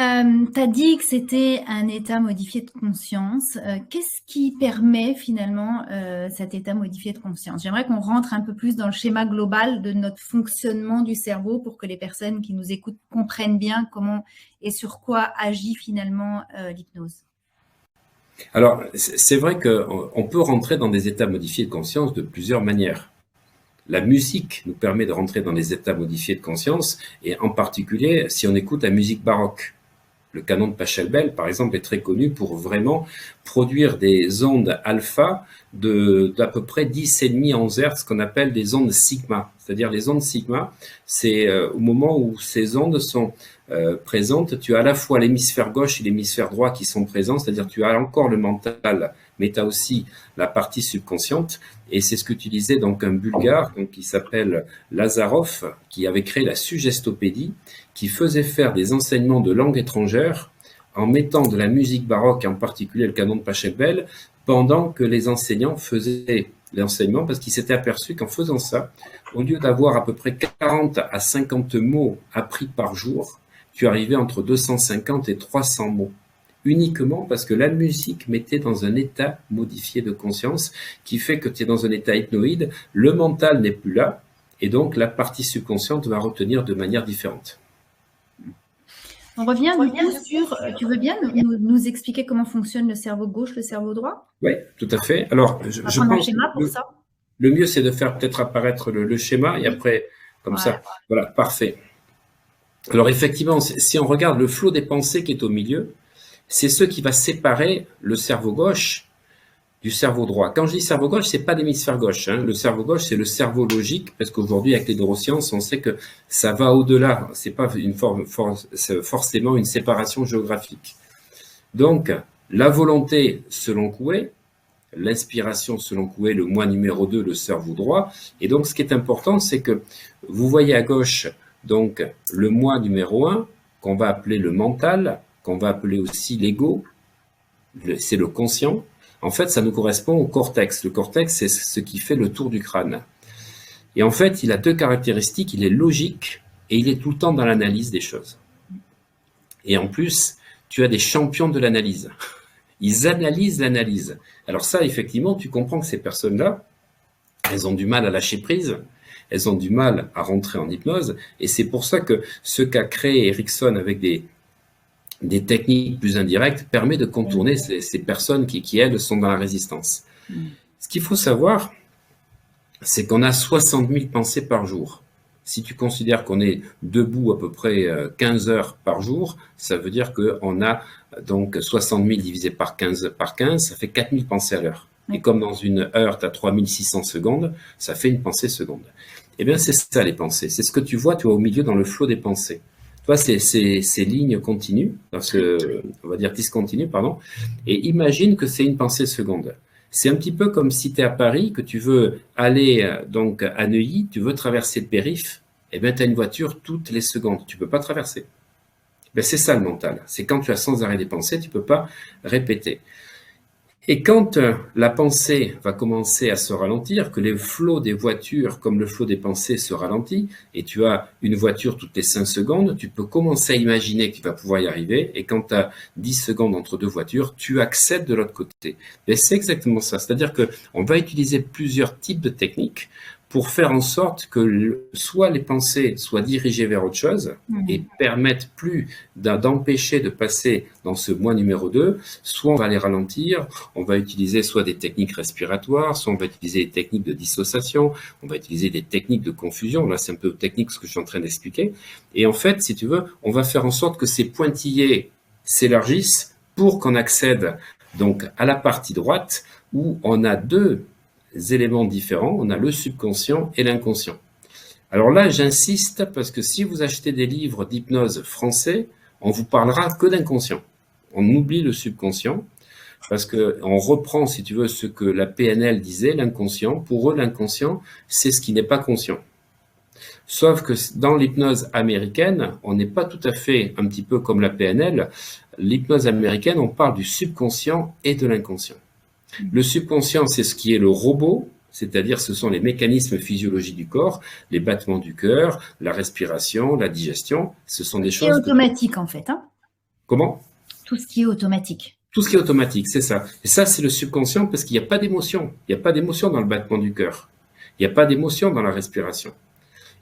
Tu as dit que c'était un état modifié de conscience. Qu'est-ce qui permet finalement cet état modifié de conscience? J'aimerais qu'on rentre un peu plus dans le schéma global de notre fonctionnement du cerveau pour que les personnes qui nous écoutent comprennent bien comment et sur quoi agit finalement l'hypnose. Alors, c'est vrai qu'on peut rentrer dans des états modifiés de conscience de plusieurs manières. La musique nous permet de rentrer dans des états modifiés de conscience, et en particulier si on écoute la musique baroque. Le canon de Pachelbel, par exemple, est très connu pour vraiment produire des ondes alpha d'à peu près 10,5 en Hz, ce qu'on appelle des ondes sigma. C'est-à-dire les ondes sigma, c'est au moment où ces ondes sont présentes, tu as à la fois l'hémisphère gauche et l'hémisphère droit qui sont présents, c'est-à-dire tu as encore le mental, mais tu as aussi la partie subconsciente. Et c'est ce qu'utilisait donc un Bulgare donc, qui s'appelle Lazarov, qui avait créé la suggestopédie, qui faisait faire des enseignements de langue étrangère en mettant de la musique baroque, en particulier le canon de Pachelbel, pendant que les enseignants faisaient l'enseignement, parce qu'ils s'étaient aperçus qu'en faisant ça, au lieu d'avoir à peu près 40 à 50 mots appris par jour, tu arrivais entre 250 et 300 mots. Uniquement parce que la musique mettait dans un état modifié de conscience qui fait que tu es dans un état hypnoïde, le mental n'est plus là, et donc la partie subconsciente va retenir de manière différente. On revient du coup sur, tu veux bien nous expliquer comment fonctionne le cerveau gauche, le cerveau droit? Oui, tout à fait. Alors, je pense un schéma pour ça. Le mieux, c'est de faire peut-être apparaître le schéma, et après, comme ça, voilà, parfait. Alors effectivement, si on regarde le flot des pensées qui est au milieu, c'est ce qui va séparer le cerveau gauche du cerveau droit. Quand je dis cerveau gauche, c'est pas l'hémisphère gauche. Hein. Le cerveau gauche, c'est le cerveau logique, parce qu'aujourd'hui, avec les neurosciences, on sait que ça va au-delà. C'est pas forcément une séparation géographique. Donc, la volonté, selon Coué, l'inspiration, selon Coué, le moi numéro 2, le cerveau droit. Et donc, ce qui est important, c'est que vous voyez à gauche, donc, le moi numéro 1, qu'on va appeler le mental, qu'on va appeler aussi l'ego, c'est le conscient. En fait, ça nous correspond au cortex. Le cortex, c'est ce qui fait le tour du crâne. Et en fait, il a deux caractéristiques. Il est logique et il est tout le temps dans l'analyse des choses. Et en plus, tu as des champions de l'analyse. Ils analysent l'analyse. Alors ça, effectivement, tu comprends que ces personnes-là, elles ont du mal à lâcher prise. Elles ont du mal à rentrer en hypnose. Et c'est pour ça que ce qu'a créé Erickson avec des techniques plus indirectes permet de contourner ces personnes qui, elles, sont dans la résistance. Ce qu'il faut savoir, c'est qu'on a 60 000 pensées par jour. Si tu considères qu'on est debout à peu près 15 heures par jour, ça veut dire qu'on a donc 60 000 divisé par 15, ça fait 4 000 pensées à l'heure. Et comme dans une heure, tu as 3600 secondes, ça fait une pensée seconde. Eh bien, c'est ça les pensées. C'est ce que tu vois au milieu dans le flot des pensées. Tu vois, ces lignes continues, parce que, on va dire discontinues, pardon, et imagine que c'est une pensée seconde. C'est un petit peu comme si tu es à Paris, que tu veux aller donc à Neuilly, tu veux traverser le périph', eh bien tu as une voiture toutes les secondes, tu peux pas traverser. Ben, c'est ça le mental, c'est quand tu as sans arrêt des pensées, tu peux pas répéter. Et quand la pensée va commencer à se ralentir, que les flots des voitures, comme le flot des pensées, se ralentit, et tu as une voiture toutes les 5 secondes, tu peux commencer à imaginer que tu vas pouvoir y arriver, et quand tu as 10 secondes entre deux voitures, tu accèdes de l'autre côté. Et c'est exactement ça, c'est-à-dire qu'on va utiliser plusieurs types de techniques pour faire en sorte que soit les pensées soient dirigées vers autre chose et permettent plus d'empêcher de passer dans ce moi numéro 2, soit on va les ralentir, on va utiliser soit des techniques respiratoires, soit on va utiliser des techniques de dissociation, on va utiliser des techniques de confusion, là c'est un peu technique ce que je suis en train d'expliquer, et en fait, si tu veux, on va faire en sorte que ces pointillés s'élargissent pour qu'on accède donc à la partie droite où on a deux éléments différents. On a le subconscient et l'inconscient. Alors là, j'insiste parce que si vous achetez des livres d'hypnose français, on vous parlera que d'inconscient. On oublie le subconscient parce que on reprend, si tu veux, ce que la PNL disait, l'inconscient. Pour eux, l'inconscient, c'est ce qui n'est pas conscient. Sauf que dans l'hypnose américaine, on n'est pas tout à fait un petit peu comme la PNL. L'hypnose américaine, on parle du subconscient et de l'inconscient. Le subconscient, c'est ce qui est le robot, c'est-à-dire ce sont les mécanismes physiologiques du corps, les battements du cœur, la respiration, la digestion. Ce sont des choses... C'est automatique en fait. Hein. Comment? Tout ce qui est automatique. Tout ce qui est automatique, c'est ça. Et ça, c'est le subconscient parce qu'il n'y a pas d'émotion. Il n'y a pas d'émotion dans le battement du cœur. Il n'y a pas d'émotion dans la respiration.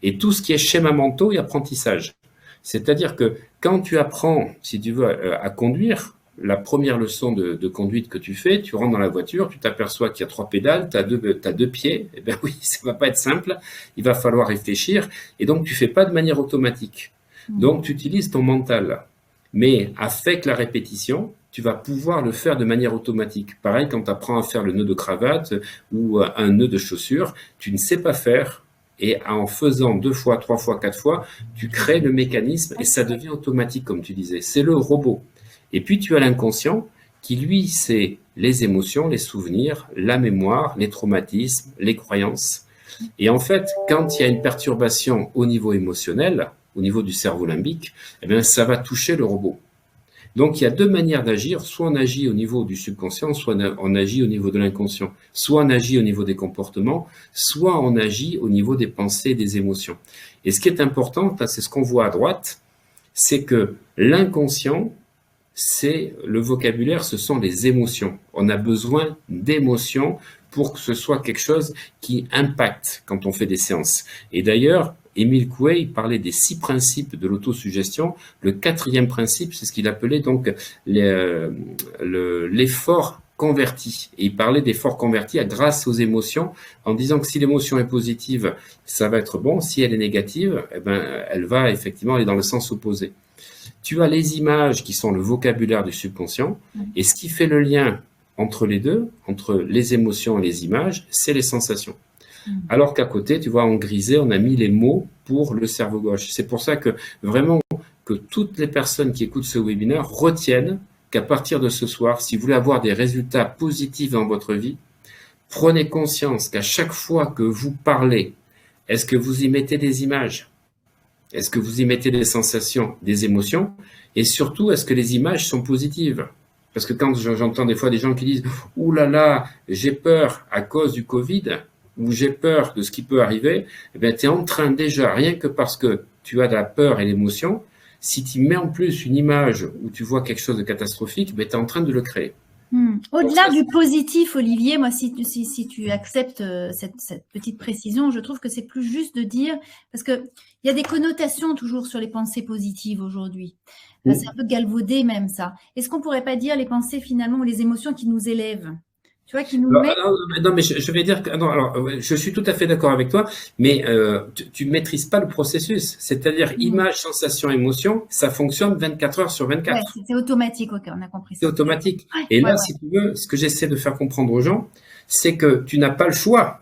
Et tout ce qui est schéma mentaux et apprentissage. C'est-à-dire que quand tu apprends, si tu veux, à conduire, la première leçon de conduite que tu fais, tu rentres dans la voiture, tu t'aperçois qu'il y a 3 pédales, tu as 2 pieds. Eh bien oui, ça va pas être simple. Il va falloir réfléchir. Et donc, tu fais pas de manière automatique. Donc, tu utilises ton mental. Mais avec la répétition, tu vas pouvoir le faire de manière automatique. Pareil, quand tu apprends à faire le nœud de cravate ou un nœud de chaussure, tu ne sais pas faire. Et en faisant 2 fois, 3 fois, 4 fois, tu crées le mécanisme et ça devient automatique, comme tu disais. C'est le robot. Et puis, tu as l'inconscient qui, lui, c'est les émotions, les souvenirs, la mémoire, les traumatismes, les croyances. Et en fait, quand il y a une perturbation au niveau émotionnel, au niveau du cerveau limbique, eh bien, ça va toucher le robot. Donc, il y a 2 manières d'agir. Soit on agit au niveau du subconscient, soit on agit au niveau de l'inconscient. Soit on agit au niveau des comportements, soit on agit au niveau des pensées et des émotions. Et ce qui est important, c'est ce qu'on voit à droite, c'est que l'inconscient, c'est le vocabulaire, ce sont les émotions. On a besoin d'émotions pour que ce soit quelque chose qui impacte quand on fait des séances. Et d'ailleurs, Émile Coué parlait des 6 principes de l'autosuggestion. Le 4e principe, c'est ce qu'il appelait donc l'effort converti. Et il parlait d'effort converti grâce aux émotions, en disant que si l'émotion est positive, ça va être bon. Si elle est négative, eh ben, elle va effectivement aller dans le sens opposé. Tu as les images qui sont le vocabulaire du subconscient. Et ce qui fait le lien entre les deux, entre les émotions et les images, c'est les sensations. Alors qu'à côté, tu vois, en grisé, on a mis les mots pour le cerveau gauche. C'est pour ça que vraiment, que toutes les personnes qui écoutent ce webinaire retiennent qu'à partir de ce soir, si vous voulez avoir des résultats positifs dans votre vie, prenez conscience qu'à chaque fois que vous parlez, est-ce que vous y mettez des images? Est-ce que vous y mettez des sensations, des émotions? Et surtout, est-ce que les images sont positives? Parce que quand j'entends des fois des gens qui disent « Ouh là là, j'ai peur à cause du Covid », ou j'ai peur de ce qui peut arriver, eh bien, tu es en train déjà, rien que parce que tu as de la peur et l'émotion, si tu mets en plus une image où tu vois quelque chose de catastrophique, ben, tu es en train de le créer. Au-delà du positif, Olivier, moi, si tu acceptes cette petite précision, je trouve que c'est plus juste de dire, parce qu'il y a des connotations toujours sur les pensées positives aujourd'hui. C'est un peu galvaudé même ça. Est-ce qu'on ne pourrait pas dire les pensées finalement ou les émotions qui nous élèvent? Tu vois, qui nous met... Non, mais je vais dire que non. Alors, je suis tout à fait d'accord avec toi, mais tu maîtrises pas le processus. C'est-à-dire image, sensation, émotion, ça fonctionne 24 heures sur 24. Ouais, c'est automatique. Ok, on a compris ça. C'est automatique. Et là, si tu veux, ce que j'essaie de faire comprendre aux gens, c'est que tu n'as pas le choix.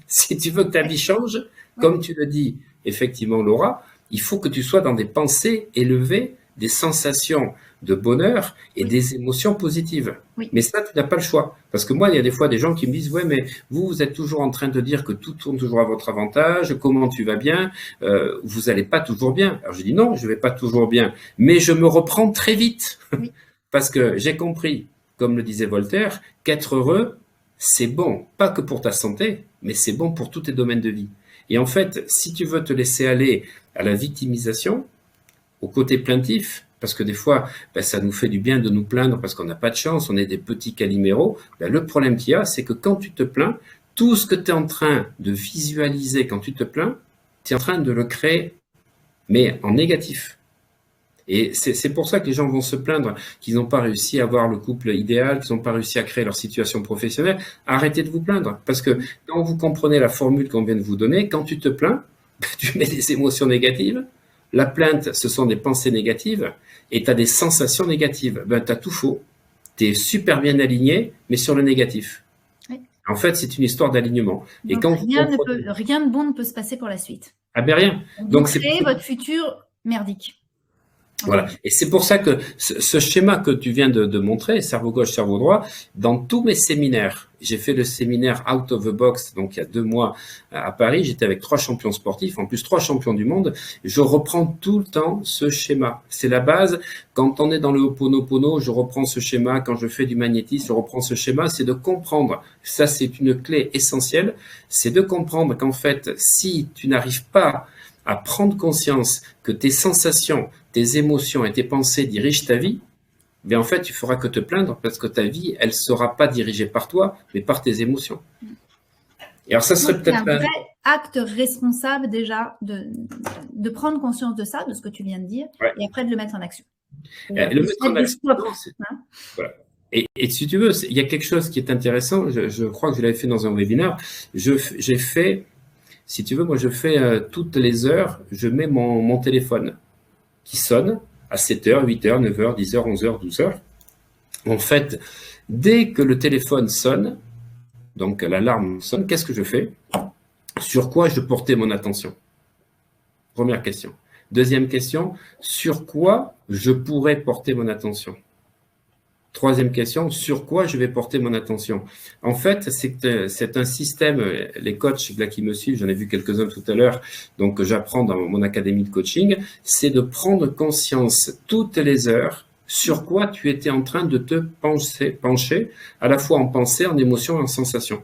Si tu veux que ta vie change, comme tu le dis, effectivement, Laura, il faut que tu sois dans des pensées élevées, des sensations de bonheur et des émotions positives. Mais ça, tu n'as pas le choix. Parce que moi, il y a des fois des gens qui me disent « Ouais, mais vous êtes toujours en train de dire que tout tourne toujours à votre avantage, comment tu vas bien, vous n'allez pas toujours bien. » Alors, je dis « Non, je ne vais pas toujours bien, mais je me reprends très vite. » Parce que j'ai compris, comme le disait Voltaire, qu'être heureux, c'est bon, pas que pour ta santé, mais c'est bon pour tous tes domaines de vie. Et en fait, si tu veux te laisser aller à la victimisation, au côté plaintif, parce que des fois, ça nous fait du bien de nous plaindre parce qu'on n'a pas de chance, on est des petits caliméros. Le problème qu'il y a, c'est que quand tu te plains, tout ce que tu es en train de visualiser quand tu te plains, tu es en train de le créer, mais en négatif. Et c'est pour ça que les gens vont se plaindre qu'ils n'ont pas réussi à avoir le couple idéal, qu'ils n'ont pas réussi à créer leur situation professionnelle. Arrêtez de vous plaindre, parce que quand vous comprenez la formule qu'on vient de vous donner, quand tu te plains, tu mets des émotions négatives. La plainte, ce sont des pensées négatives et tu as des sensations négatives. Tu as tout faux. Tu es super bien aligné, mais sur le négatif. En fait, c'est une histoire d'alignement. Et Donc, quand rien de bon ne peut se passer pour la suite. ah ben rien. Donc, vous créez votre futur merdique. Voilà. Et c'est pour ça que ce schéma que tu viens de montrer, cerveau gauche, cerveau droit, dans tous mes séminaires, j'ai fait le séminaire Out of the Box, donc il y a 2 mois à Paris, j'étais avec 3 champions sportifs, en plus 3 champions du monde, je reprends tout le temps ce schéma. C'est la base. Quand on est dans le Ho'oponopono, je reprends ce schéma. Quand je fais du magnétisme, je reprends ce schéma. C'est de comprendre, ça c'est une clé essentielle, c'est de comprendre qu'en fait, si tu n'arrives pas à prendre conscience que tes sensations, tes émotions et tes pensées dirigent ta vie, mais en fait, tu feras que te plaindre parce que ta vie, elle sera pas dirigée par toi, mais par tes émotions. Et alors, ça serait peut-être un vrai acte responsable déjà de prendre conscience de ça, de ce que tu viens de dire, ouais. Et après de le mettre en action. Le mettre en action, voilà. Et si tu veux, il y a quelque chose qui est intéressant. Je crois que je l'avais fait dans un webinaire. J'ai fait, si tu veux, moi, je fais toutes les heures, je mets mon téléphone qui sonne à 7h, 8h, 9h, 10h, 11h, 12h. En fait, dès que le téléphone sonne, donc l'alarme sonne, qu'est-ce que je fais? Sur quoi je portais mon attention? Première question. Deuxième question, sur quoi je pourrais porter mon attention? Troisième question, sur quoi je vais porter mon attention? En fait, c'est un système, les coachs là qui me suivent, j'en ai vu quelques-uns tout à l'heure, donc j'apprends dans mon académie de coaching, c'est de prendre conscience toutes les heures sur quoi tu étais en train de te pencher, à la fois en pensée, en émotion et en sensation.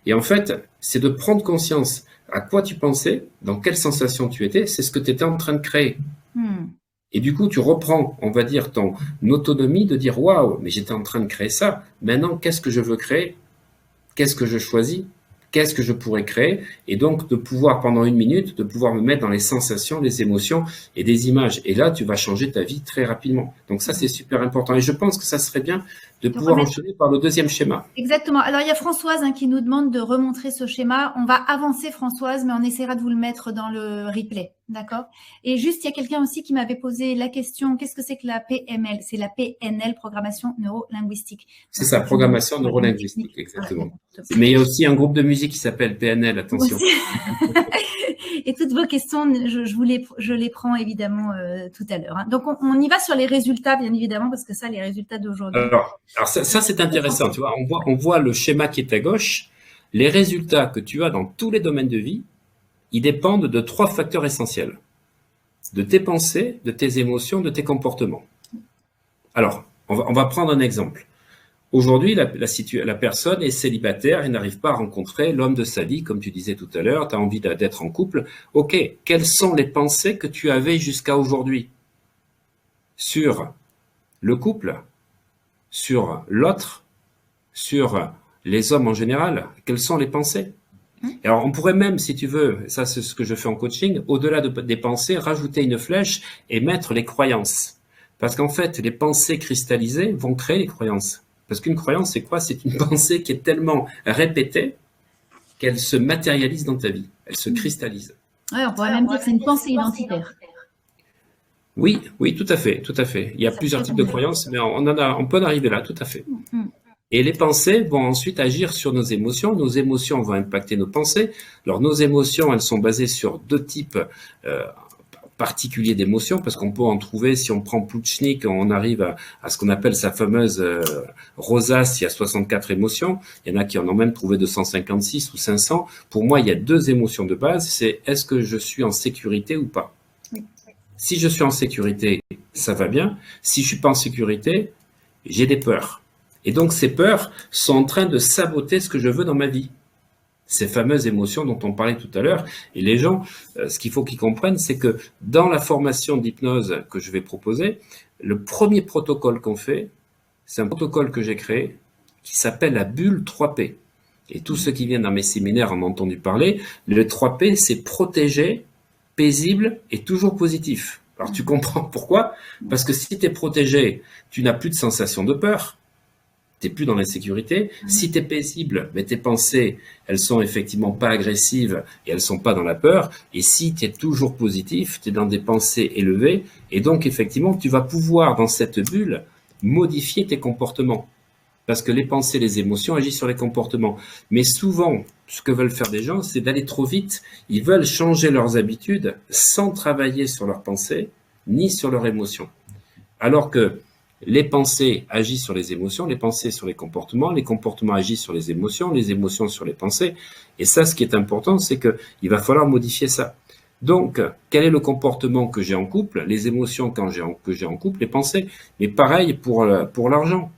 Et en fait, c'est de prendre conscience à quoi tu pensais, dans quelle sensation tu étais, c'est ce que tu étais en train de créer. Et du coup, tu reprends, on va dire, ton autonomie de dire « Waouh, mais j'étais en train de créer ça. Maintenant, qu'est-ce que je veux créer? Qu'est-ce que je choisis? Qu'est-ce que je pourrais créer ?» Et donc, de pouvoir, pendant 1 minute, de pouvoir me mettre dans les sensations, les émotions et des images. Et là, tu vas changer ta vie très rapidement. Donc ça, c'est super important. Et je pense que ça serait bien de pouvoir enchaîner par le deuxième schéma. Exactement. Alors, il y a Françoise qui nous demande de remontrer ce schéma. On va avancer, Françoise, mais on essaiera de vous le mettre dans le replay. D'accord? Et juste, il y a quelqu'un aussi qui m'avait posé la question, qu'est-ce que c'est que la PML? C'est la PNL, programmation neuro-linguistique. C'est ça, programmation neuro-linguistique, exactement. Voilà. Mais il y a aussi un groupe de musique qui s'appelle PNL, attention. Et toutes vos questions, je les prends évidemment tout à l'heure. Hein. Donc, on y va sur les résultats, bien évidemment, parce que ça, les résultats d'aujourd'hui. Alors ça c'est intéressant, tu vois. On voit le schéma qui est à gauche. Les résultats que tu as dans tous les domaines de vie, ils dépendent de 3 facteurs essentiels. De tes pensées, de tes émotions, de tes comportements. Alors, on va prendre un exemple. Aujourd'hui, la personne est célibataire et n'arrive pas à rencontrer l'homme de sa vie, comme tu disais tout à l'heure, tu as envie d'être en couple. Ok, quelles sont les pensées que tu avais jusqu'à aujourd'hui sur le couple, sur l'autre, sur les hommes en général? Quelles sont les pensées? Alors, on pourrait même, si tu veux, ça c'est ce que je fais en coaching, au-delà des pensées, rajouter une flèche et mettre les croyances. Parce qu'en fait, les pensées cristallisées vont créer les croyances. Parce qu'une croyance, c'est quoi? C'est une pensée qui est tellement répétée qu'elle se matérialise dans ta vie. Elle se cristallise. Oui, on pourrait même dire que c'est une pensée identitaire. Oui, tout à fait, tout à fait. Il y a plusieurs types de croyances, mais on peut en arriver là, tout à fait. Et les pensées vont ensuite agir sur nos émotions. Nos émotions vont impacter nos pensées. Alors, nos émotions, elles sont basées sur 2 types particuliers d'émotions, parce qu'on peut en trouver, si on prend Plutchnik, on arrive à ce qu'on appelle sa fameuse rosace, il y a 64 émotions. Il y en a qui en ont même trouvé 256 ou 500. Pour moi, il y a 2 émotions de base. C'est est-ce que je suis en sécurité ou pas? Si je suis en sécurité, ça va bien. Si je suis pas en sécurité, j'ai des peurs. Et donc, ces peurs sont en train de saboter ce que je veux dans ma vie. Ces fameuses émotions dont on parlait tout à l'heure. Et les gens, ce qu'il faut qu'ils comprennent, c'est que dans la formation d'hypnose que je vais proposer, le premier protocole qu'on fait, c'est un protocole que j'ai créé qui s'appelle la bulle 3P. Et tous ceux qui viennent dans mes séminaires en ont entendu parler. Le 3P, c'est protégé, paisible et toujours positif. Alors, tu comprends pourquoi? Parce que si tu es protégé, tu n'as plus de sensation de peur. T'es plus dans l'insécurité. Si t'es paisible, mais tes pensées, elles sont effectivement pas agressives et elles sont pas dans la peur. Et si t'es toujours positif, t'es dans des pensées élevées. Et donc, effectivement, tu vas pouvoir, dans cette bulle, modifier tes comportements. Parce que les pensées, les émotions agissent sur les comportements. Mais souvent, ce que veulent faire des gens, c'est d'aller trop vite. Ils veulent changer leurs habitudes sans travailler sur leurs pensées ni sur leurs émotions. Alors que les pensées agissent sur les émotions, les pensées sur les comportements agissent sur les émotions sur les pensées. Et ça, ce qui est important, c'est qu'il va falloir modifier ça. Donc, quel est le comportement que j'ai en couple, les émotions que j'ai en couple, les pensées. Mais pareil pour l'argent.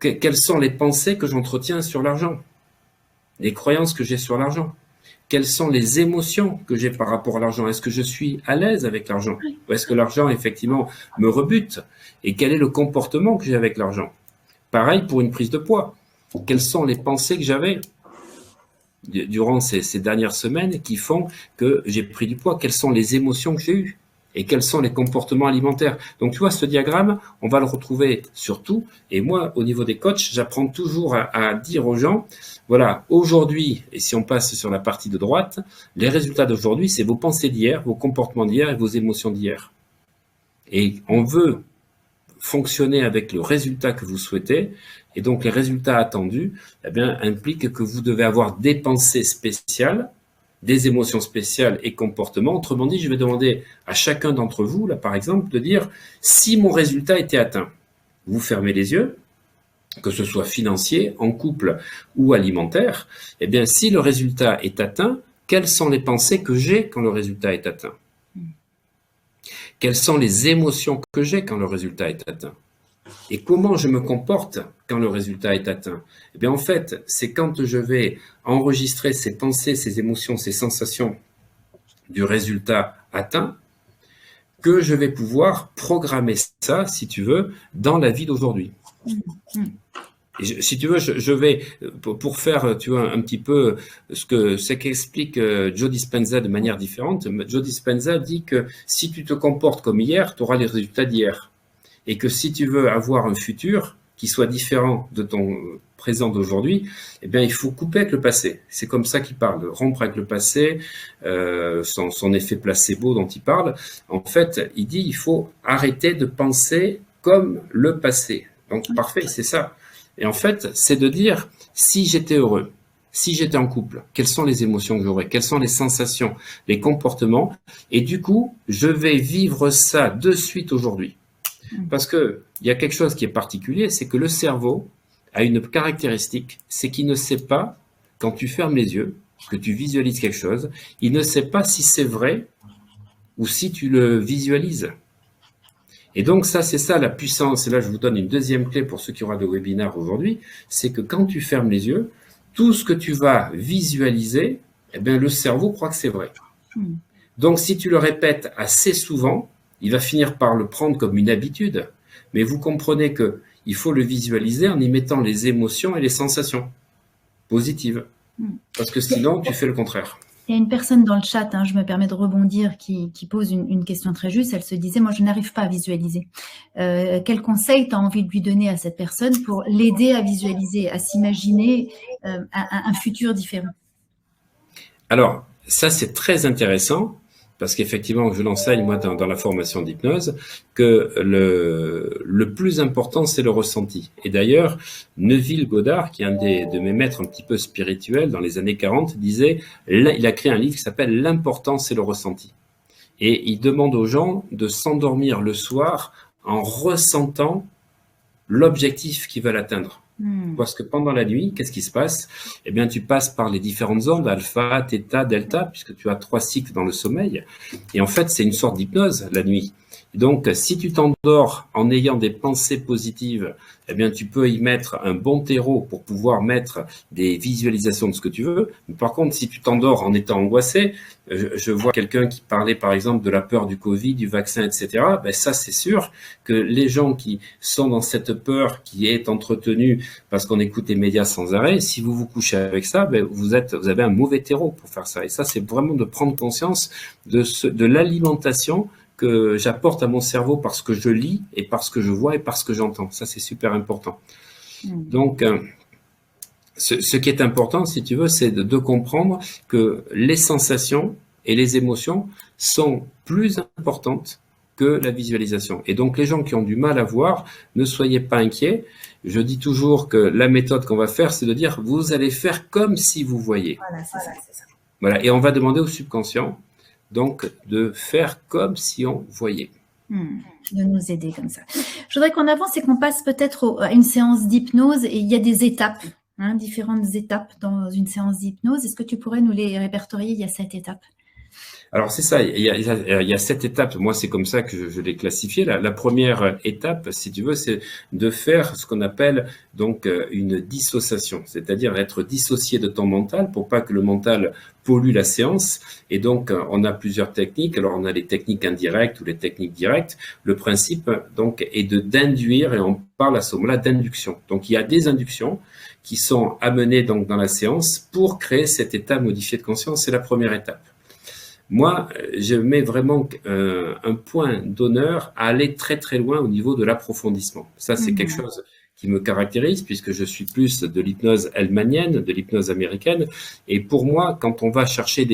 Quelles sont les pensées que j'entretiens sur l'argent, les croyances que j'ai sur l'argent? Quelles sont les émotions que j'ai par rapport à l'argent? Est-ce que je suis à l'aise avec l'argent? Ou est-ce que l'argent, effectivement, me rebute? Et quel est le comportement que j'ai avec l'argent? Pareil pour une prise de poids. Quelles sont les pensées que j'avais durant ces dernières semaines qui font que j'ai pris du poids? Quelles sont les émotions que j'ai eues? Et quels sont les comportements alimentaires? Donc, tu vois, ce diagramme, on va le retrouver sur tout. Et moi, au niveau des coachs, j'apprends toujours à dire aux gens, voilà, aujourd'hui, et si on passe sur la partie de droite, les résultats d'aujourd'hui, c'est vos pensées d'hier, vos comportements d'hier et vos émotions d'hier. Et on veut fonctionner avec le résultat que vous souhaitez. Et donc, les résultats attendus, eh bien, impliquent que vous devez avoir des pensées spéciales, des émotions spéciales et comportements. Autrement dit, je vais demander à chacun d'entre vous, là par exemple, de dire si mon résultat était atteint. Vous fermez les yeux, que ce soit financier, en couple ou alimentaire. Eh bien, si le résultat est atteint, quelles sont les pensées que j'ai quand le résultat est atteint? Quelles sont les émotions que j'ai quand le résultat est atteint? Et comment je me comporte quand le résultat est atteint? Eh bien, en fait, c'est quand je vais enregistrer ces pensées, ces émotions, ces sensations du résultat atteint que je vais pouvoir programmer ça, si tu veux, dans la vie d'aujourd'hui. Et si tu veux, je vais, pour faire, tu vois, un petit peu ce qu'explique Joe Dispenza de manière différente. Joe Dispenza dit que si tu te comportes comme hier, tu auras les résultats d'hier. Et que si tu veux avoir un futur qui soit différent de ton présent d'aujourd'hui, eh bien, il faut couper avec le passé. C'est comme ça qu'il parle, de rompre avec le passé, son effet placebo dont il parle. En fait, il dit il faut arrêter de penser comme le passé. Donc, parfait, c'est ça. Et en fait, c'est de dire, si j'étais heureux, si j'étais en couple, quelles sont les émotions que j'aurais, quelles sont les sensations, les comportements, et du coup, je vais vivre ça de suite aujourd'hui. Parce que il y a quelque chose qui est particulier, c'est que le cerveau a une caractéristique, c'est qu'il ne sait pas, quand tu fermes les yeux, que tu visualises quelque chose, il ne sait pas si c'est vrai ou si tu le visualises. Et donc ça, c'est ça la puissance. Et là, je vous donne une deuxième clé pour ceux qui auront le webinaire aujourd'hui, c'est que quand tu fermes les yeux, tout ce que tu vas visualiser, eh bien, le cerveau croit que c'est vrai. Donc, si tu le répètes assez souvent, il va finir par le prendre comme une habitude. Mais vous comprenez que il faut le visualiser en y mettant les émotions et les sensations positives. Parce que sinon, tu fais le contraire. Il y a une personne dans le chat, je me permets de rebondir, qui pose une question très juste. Elle se disait, moi, je n'arrive pas à visualiser. Quel conseil tu as envie de lui donner à cette personne pour l'aider à visualiser, à s'imaginer un futur différent? Alors, ça, c'est très intéressant, parce qu'effectivement, je l'enseigne, moi, dans la formation d'hypnose, que le plus important, c'est le ressenti. Et d'ailleurs, Neville Goddard, qui est un de mes maîtres un petit peu spirituels dans les années 40, disait, il a créé un livre qui s'appelle « L'important, c'est le ressenti ». Et il demande aux gens de s'endormir le soir en ressentant l'objectif qu'ils veulent atteindre. Parce que pendant la nuit, qu'est-ce qui se passe? Eh bien, tu passes par les différentes ondes, alpha, theta, delta, puisque tu as 3 cycles dans le sommeil. Et en fait, c'est une sorte d'hypnose, la nuit. Donc, si tu t'endors en ayant des pensées positives, eh bien, tu peux y mettre un bon terreau pour pouvoir mettre des visualisations de ce que tu veux. Mais par contre, si tu t'endors en étant angoissé, je vois quelqu'un qui parlait, par exemple, de la peur du Covid, du vaccin, etc. Ben, ça, c'est sûr que les gens qui sont dans cette peur qui est entretenue parce qu'on écoute les médias sans arrêt, si vous vous couchez avec ça, ben, vous avez un mauvais terreau pour faire ça. Et ça, c'est vraiment de prendre conscience de l'alimentation que j'apporte à mon cerveau parce que je lis et parce que je vois et parce que j'entends. Ça, c'est super important. Donc, ce qui est important, si tu veux, c'est de comprendre que les sensations et les émotions sont plus importantes que la visualisation. Et donc, les gens qui ont du mal à voir, ne soyez pas inquiets. Je dis toujours que la méthode qu'on va faire, c'est de dire, vous allez faire comme si vous voyez. Voilà, c'est ça. Voilà. Et on va demander au subconscient, donc, de faire comme si on voyait. De nous aider comme ça. Je voudrais qu'on avance et qu'on passe peut-être à une séance d'hypnose. Et il y a des étapes, différentes étapes dans une séance d'hypnose. Est-ce que tu pourrais nous les répertorier? Il y a 7 étapes. Alors c'est ça, il y a 7 étapes. Moi, c'est comme ça que je l'ai classifié. La première étape, si tu veux, c'est de faire ce qu'on appelle donc une dissociation, c'est-à-dire être dissocié de ton mental pour pas que le mental pollue la séance. Et donc, on a plusieurs techniques. Alors, on a les techniques indirectes ou les techniques directes. Le principe, donc, est d'induire, et on parle à ce moment-là d'induction. Donc, il y a des inductions qui sont amenées donc dans la séance pour créer cet état modifié de conscience. C'est la première étape. Moi, je mets vraiment un point d'honneur à aller très très loin au niveau de l'approfondissement. Ça, c'est quelque chose qui me caractérise puisque je suis plus de l'hypnose hellmanienne, de l'hypnose américaine. Et pour moi, quand on va chercher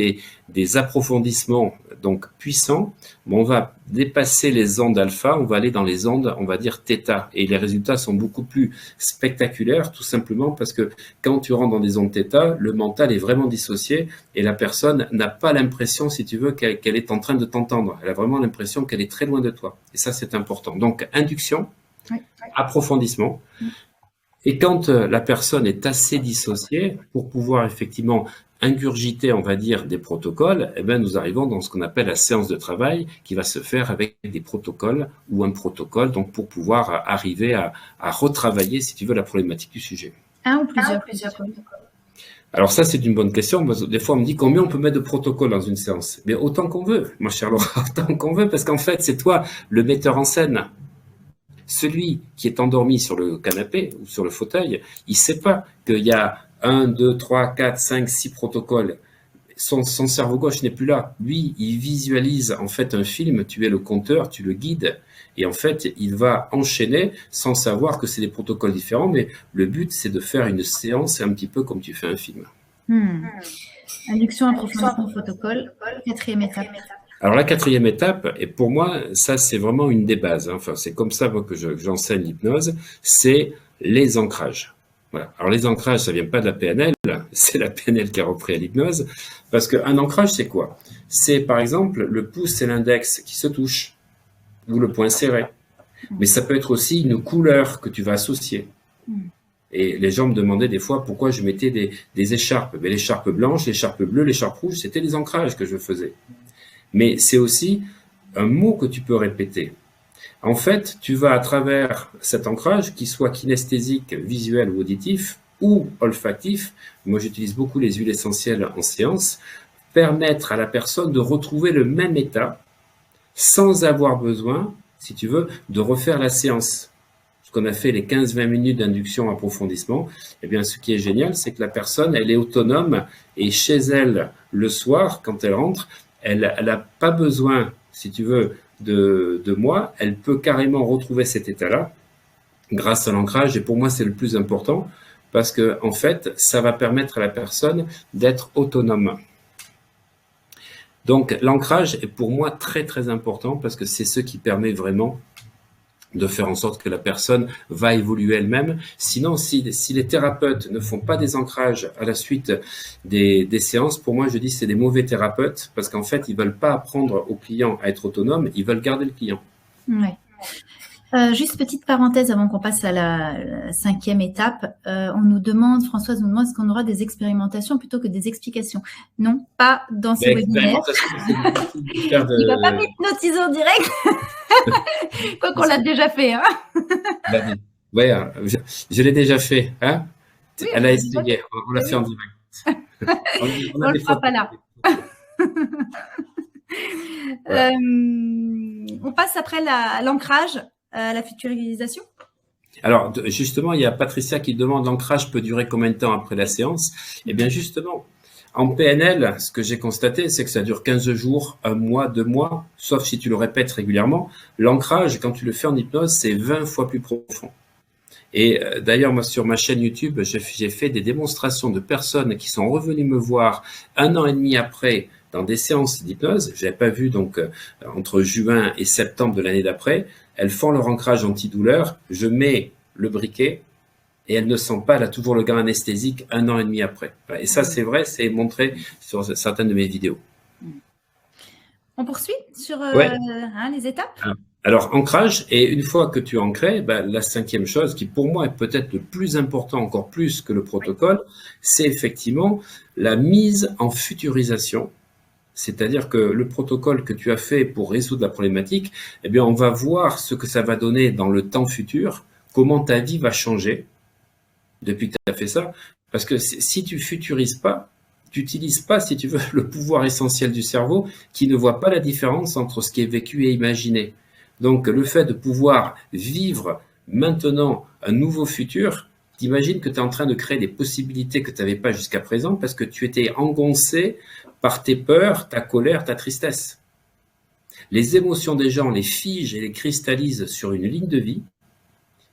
des approfondissements donc puissants, on va dépasser les ondes alpha, on va aller dans les ondes, on va dire θ. Et les résultats sont beaucoup plus spectaculaires, tout simplement parce que quand tu rentres dans des ondes θ, le mental est vraiment dissocié et la personne n'a pas l'impression, si tu veux, qu'elle est en train de t'entendre. Elle a vraiment l'impression qu'elle est très loin de toi. Et ça, c'est important. Donc, induction, approfondissement. Et quand la personne est assez dissociée pour pouvoir effectivement ingurgiter, on va dire, des protocoles, eh bien, nous arrivons dans ce qu'on appelle la séance de travail qui va se faire avec des protocoles ou un protocole, donc pour pouvoir arriver à retravailler, si tu veux, la problématique du sujet. Un ou plusieurs protocoles. Alors ça, c'est une bonne question. Des fois, on me dit combien on peut mettre de protocoles dans une séance. Mais autant qu'on veut, ma chère Laura, autant qu'on veut, parce qu'en fait, c'est toi le metteur en scène. Celui qui est endormi sur le canapé ou sur le fauteuil, il sait pas qu'il y a 1, 2, 3, 4, 5, 6 protocoles. Son cerveau gauche n'est plus là. Lui, il visualise en fait un film, tu es le conteur, tu le guides, et en fait, il va enchaîner sans savoir que c'est des protocoles différents, mais le but, c'est de faire une séance un petit peu comme tu fais un film. Induction, approfondissement, protocole, 4e étape. Alors la 4e étape, et pour moi, ça c'est vraiment une des bases, enfin c'est comme ça moi, que j'enseigne l'hypnose, c'est les ancrages. Voilà. Alors les ancrages, ça vient pas de la PNL, c'est la PNL qui a repris à l'hypnose, parce qu'un ancrage c'est quoi? C'est par exemple le pouce et l'index qui se touchent, ou le poing serré. Mais ça peut être aussi une couleur que tu vas associer. Et les gens me demandaient des fois pourquoi je mettais des écharpes. Mais l'écharpe blanche, l'écharpe bleue, l'écharpe rouge, c'était les ancrages que je faisais. Mais c'est aussi un mot que tu peux répéter. En fait, tu vas à travers cet ancrage, qu'il soit kinesthésique, visuel ou auditif, ou olfactif, moi j'utilise beaucoup les huiles essentielles en séance, permettre à la personne de retrouver le même état sans avoir besoin, si tu veux, de refaire la séance. Ce qu'on a fait les 15-20 minutes d'induction approfondissement, eh bien ce qui est génial, c'est que la personne, elle est autonome et chez elle, le soir, quand elle rentre, elle n'a pas besoin, si tu veux, de moi. Elle peut carrément retrouver cet état-là grâce à l'ancrage. Et pour moi, c'est le plus important parce que, en fait, ça va permettre à la personne d'être autonome. Donc, l'ancrage est pour moi très, très important parce que c'est ce qui permet vraiment de faire en sorte que la personne va évoluer elle-même. Sinon, si les thérapeutes ne font pas des ancrages à la suite des séances, pour moi, je dis que c'est des mauvais thérapeutes parce qu'en fait, ils veulent pas apprendre au client à être autonome, ils veulent garder le client. Ouais. Juste petite parenthèse avant qu'on passe à la 5e étape. Françoise nous demande est-ce qu'on aura des expérimentations plutôt que des explications? Non, pas dans ce webinaire. Il ne va pas m'hypnotiser en direct. Quoi qu'on l'a déjà fait. Hein. Ouais, je l'ai déjà fait. Hein, oui, elle a essayé, on l'a fait en direct. on ne le fera pas là. Voilà. On passe après l'ancrage. La futurisation? Alors, justement, il y a Patricia qui demande l'ancrage peut durer combien de temps après la séance? Eh bien, justement, en PNL, ce que j'ai constaté, c'est que ça dure 15 jours, 1 mois, 2 mois, sauf si tu le répètes régulièrement. L'ancrage, quand tu le fais en hypnose, c'est 20 fois plus profond. Et d'ailleurs, moi, sur ma chaîne YouTube, j'ai fait des démonstrations de personnes qui sont revenues me voir 1 an et demi après dans des séances d'hypnose, j'avais pas vu donc entre juin et septembre de l'année d'après, elles font leur ancrage antidouleur, je mets le briquet et elles ne sentent pas, elle a toujours le gain anesthésique 1 an et demi après. Et ça, c'est vrai, c'est montré sur certaines de mes vidéos. On poursuit sur Ouais. les étapes? Alors, ancrage, et une fois que tu es ancré, la 5e chose, qui pour moi est peut-être le plus important, encore plus que le protocole, c'est effectivement la mise en futurisation. C'est-à-dire que le protocole que tu as fait pour résoudre la problématique, eh bien, on va voir ce que ça va donner dans le temps futur, comment ta vie va changer depuis que tu as fait ça. Parce que si tu futurises pas, tu n'utilises pas, si tu veux, le pouvoir essentiel du cerveau qui ne voit pas la différence entre ce qui est vécu et imaginé. Donc, le fait de pouvoir vivre maintenant un nouveau futur, t'imagines que tu es en train de créer des possibilités que tu n'avais pas jusqu'à présent parce que tu étais engoncé par tes peurs, ta colère, ta tristesse. Les émotions des gens les figent et les cristallisent sur une ligne de vie.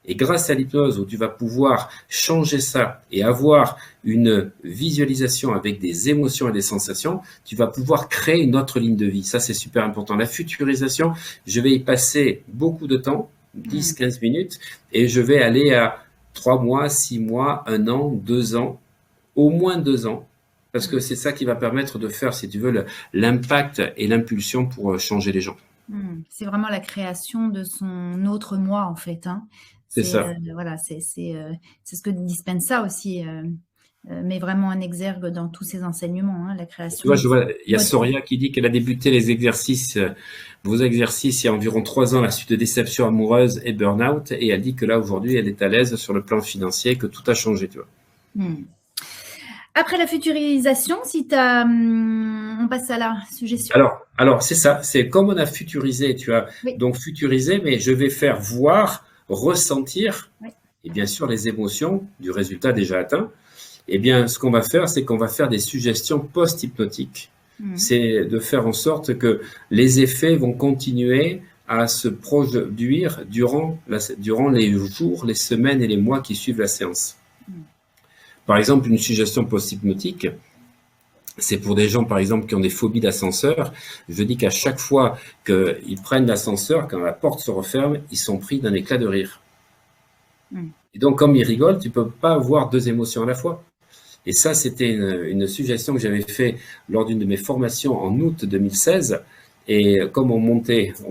Et grâce à l'hypnose où tu vas pouvoir changer ça et avoir une visualisation avec des émotions et des sensations, tu vas pouvoir créer une autre ligne de vie. Ça, c'est super important. La futurisation, je vais y passer beaucoup de temps, 10-15 minutes, et je vais aller à 3 mois, 6 mois, 1 an, 2 ans, au moins 2 ans, parce que c'est ça qui va permettre de faire, si tu veux, l'impact et l'impulsion pour changer les gens. C'est vraiment la création de son autre moi, en fait. C'est ça. Voilà, c'est ce que Dispenza aussi met vraiment en exergue dans tous ses enseignements, la Tu création. vois, je vois, il y a Soria qui dit qu'elle a débuté les exercices, vos exercices, il y a environ 3 ans, à la suite de déception amoureuse et burn-out, et elle dit que là, aujourd'hui, elle est à l'aise sur le plan financier, que tout a changé, tu vois. Après la futurisation, on passe à la suggestion. Alors c'est ça, c'est comme on a futurisé, tu as donc futurisé, mais je vais faire voir, ressentir, et bien sûr les émotions du résultat déjà atteint. Eh bien, ce qu'on va faire, c'est qu'on va faire des suggestions post-hypnotiques. C'est de faire en sorte que les effets vont continuer à se produire durant les jours, les semaines et les mois qui suivent la séance. Par exemple, une suggestion post-hypnotique, c'est pour des gens, par exemple, qui ont des phobies d'ascenseur. Je dis qu'à chaque fois qu'ils prennent l'ascenseur, quand la porte se referme, ils sont pris d'un éclat de rire. Et donc, comme ils rigolent, tu ne peux pas avoir 2 émotions à la fois. Et ça, c'était une suggestion que j'avais fait lors d'une de mes formations en août 2016. Et comme on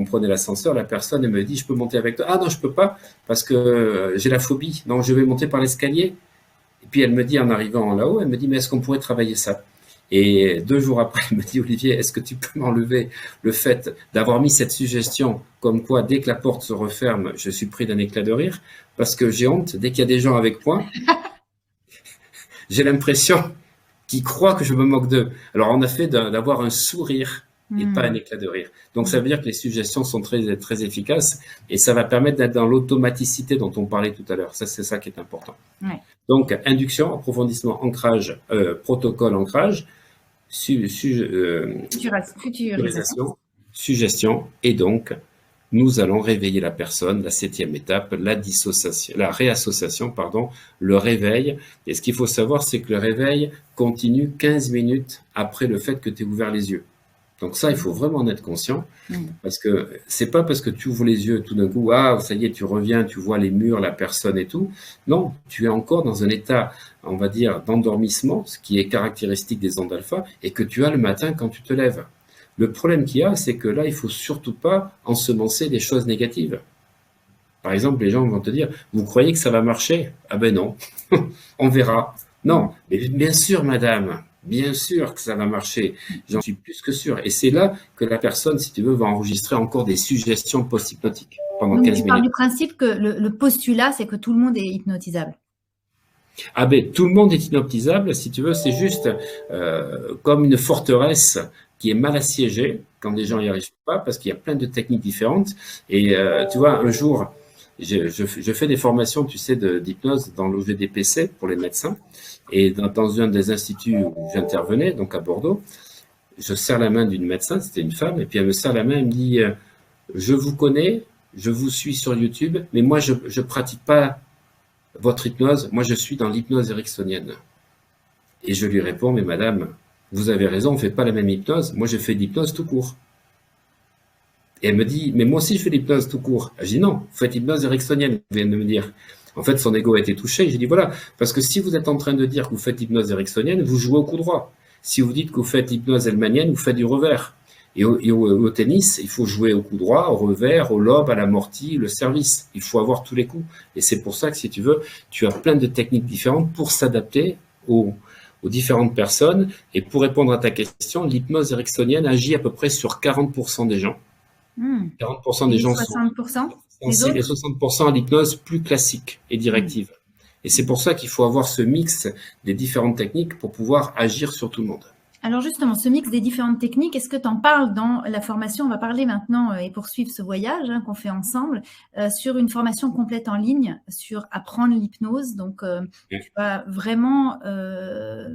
prenait l'ascenseur, la personne elle me dit, je peux monter avec toi? Ah non, je peux pas, parce que j'ai la phobie. Donc, je vais monter par l'escalier. Et puis, elle me dit, en arrivant là-haut, elle me dit, mais est-ce qu'on pourrait travailler ça? Et 2 jours après, elle me dit, Olivier, est-ce que tu peux m'enlever le fait d'avoir mis cette suggestion comme quoi, dès que la porte se referme, je suis pris d'un éclat de rire? Parce que j'ai honte, dès qu'il y a des gens avec moi, j'ai l'impression qu'ils croient que je me moque d'eux. Alors, on a fait d'avoir un sourire et pas un éclat de rire. Donc, ça veut dire que les suggestions sont très, très efficaces et ça va permettre d'être dans l'automaticité dont on parlait tout à l'heure. Ça, c'est ça qui est important. Donc, induction, approfondissement, ancrage, protocole, ancrage, futurisation, suggestion, et donc, nous allons réveiller la personne, la 7e étape, la réassociation, le réveil. Et ce qu'il faut savoir, c'est que le réveil continue 15 minutes après le fait que tu aies ouvert les yeux. Donc ça, il faut vraiment en être conscient, parce que c'est pas parce que tu ouvres les yeux tout d'un coup, ça y est, tu reviens, tu vois les murs, la personne et tout. Non, tu es encore dans un état, on va dire, d'endormissement, ce qui est caractéristique des ondes alpha, et que tu as le matin quand tu te lèves. Le problème qu'il y a, c'est que là, il faut surtout pas ensemencer des choses négatives. Par exemple, les gens vont te dire, vous croyez que ça va marcher? Ah ben non, on verra. Non, mais bien sûr, madame. Bien sûr que ça va marcher, j'en suis plus que sûr. Et c'est là que la personne, si tu veux, va enregistrer encore des suggestions post-hypnotiques pendant 15 minutes. Tu parles du principe que le postulat, c'est que tout le monde est hypnotisable. Ah ben, tout le monde est hypnotisable, si tu veux, c'est juste comme une forteresse qui est mal assiégée quand les gens n'y arrivent pas, parce qu'il y a plein de techniques différentes. Et tu vois, un jour, je fais des formations, tu sais, d'hypnose dans l'OGDPC pour les médecins. Et dans un des instituts où j'intervenais, donc à Bordeaux, je serre la main d'une médecin, c'était une femme, et puis elle me serre la main, elle me dit je vous connais, je vous suis sur YouTube, mais moi je pratique pas votre hypnose, moi je suis dans l'hypnose ericksonienne. Et je lui réponds, mais madame, vous avez raison, on ne fait pas la même hypnose. Moi, je fais de l'hypnose tout court. Et elle me dit, mais moi aussi, je fais de l'hypnose tout court. Je dis, non, vous faites l'hypnose ericksonienne, vous venez de me dire. En fait, son ego a été touché. J'ai dit, voilà, parce que si vous êtes en train de dire que vous faites l'hypnose ericksonienne, vous jouez au coup droit. Si vous dites que vous faites l'hypnose hellmanienne, vous faites du revers. Et au tennis, il faut jouer au coup droit, au revers, au lob, à l'amorti, le service. Il faut avoir tous les coups. Et c'est pour ça que, si tu veux, tu as plein de techniques différentes pour s'adapter aux différentes personnes. Et pour répondre à ta question, l'hypnose ericksonienne agit à peu près sur 40% des gens. 40% des Et gens sont 60% des sensibles et autres? 60% à l'hypnose plus classique et directive. Et c'est pour ça qu'il faut avoir ce mix des différentes techniques pour pouvoir agir sur tout le monde. Alors justement, ce mix des différentes techniques, est-ce que tu en parles dans la formation? On va parler maintenant et poursuivre ce voyage qu'on fait ensemble sur une formation complète en ligne sur apprendre l'hypnose. Donc, tu vas vraiment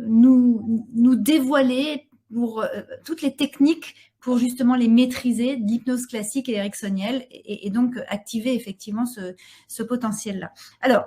nous dévoiler pour toutes les techniques pour justement les maîtriser, l'hypnose classique et ericksonienne, et donc activer effectivement ce potentiel-là. Alors,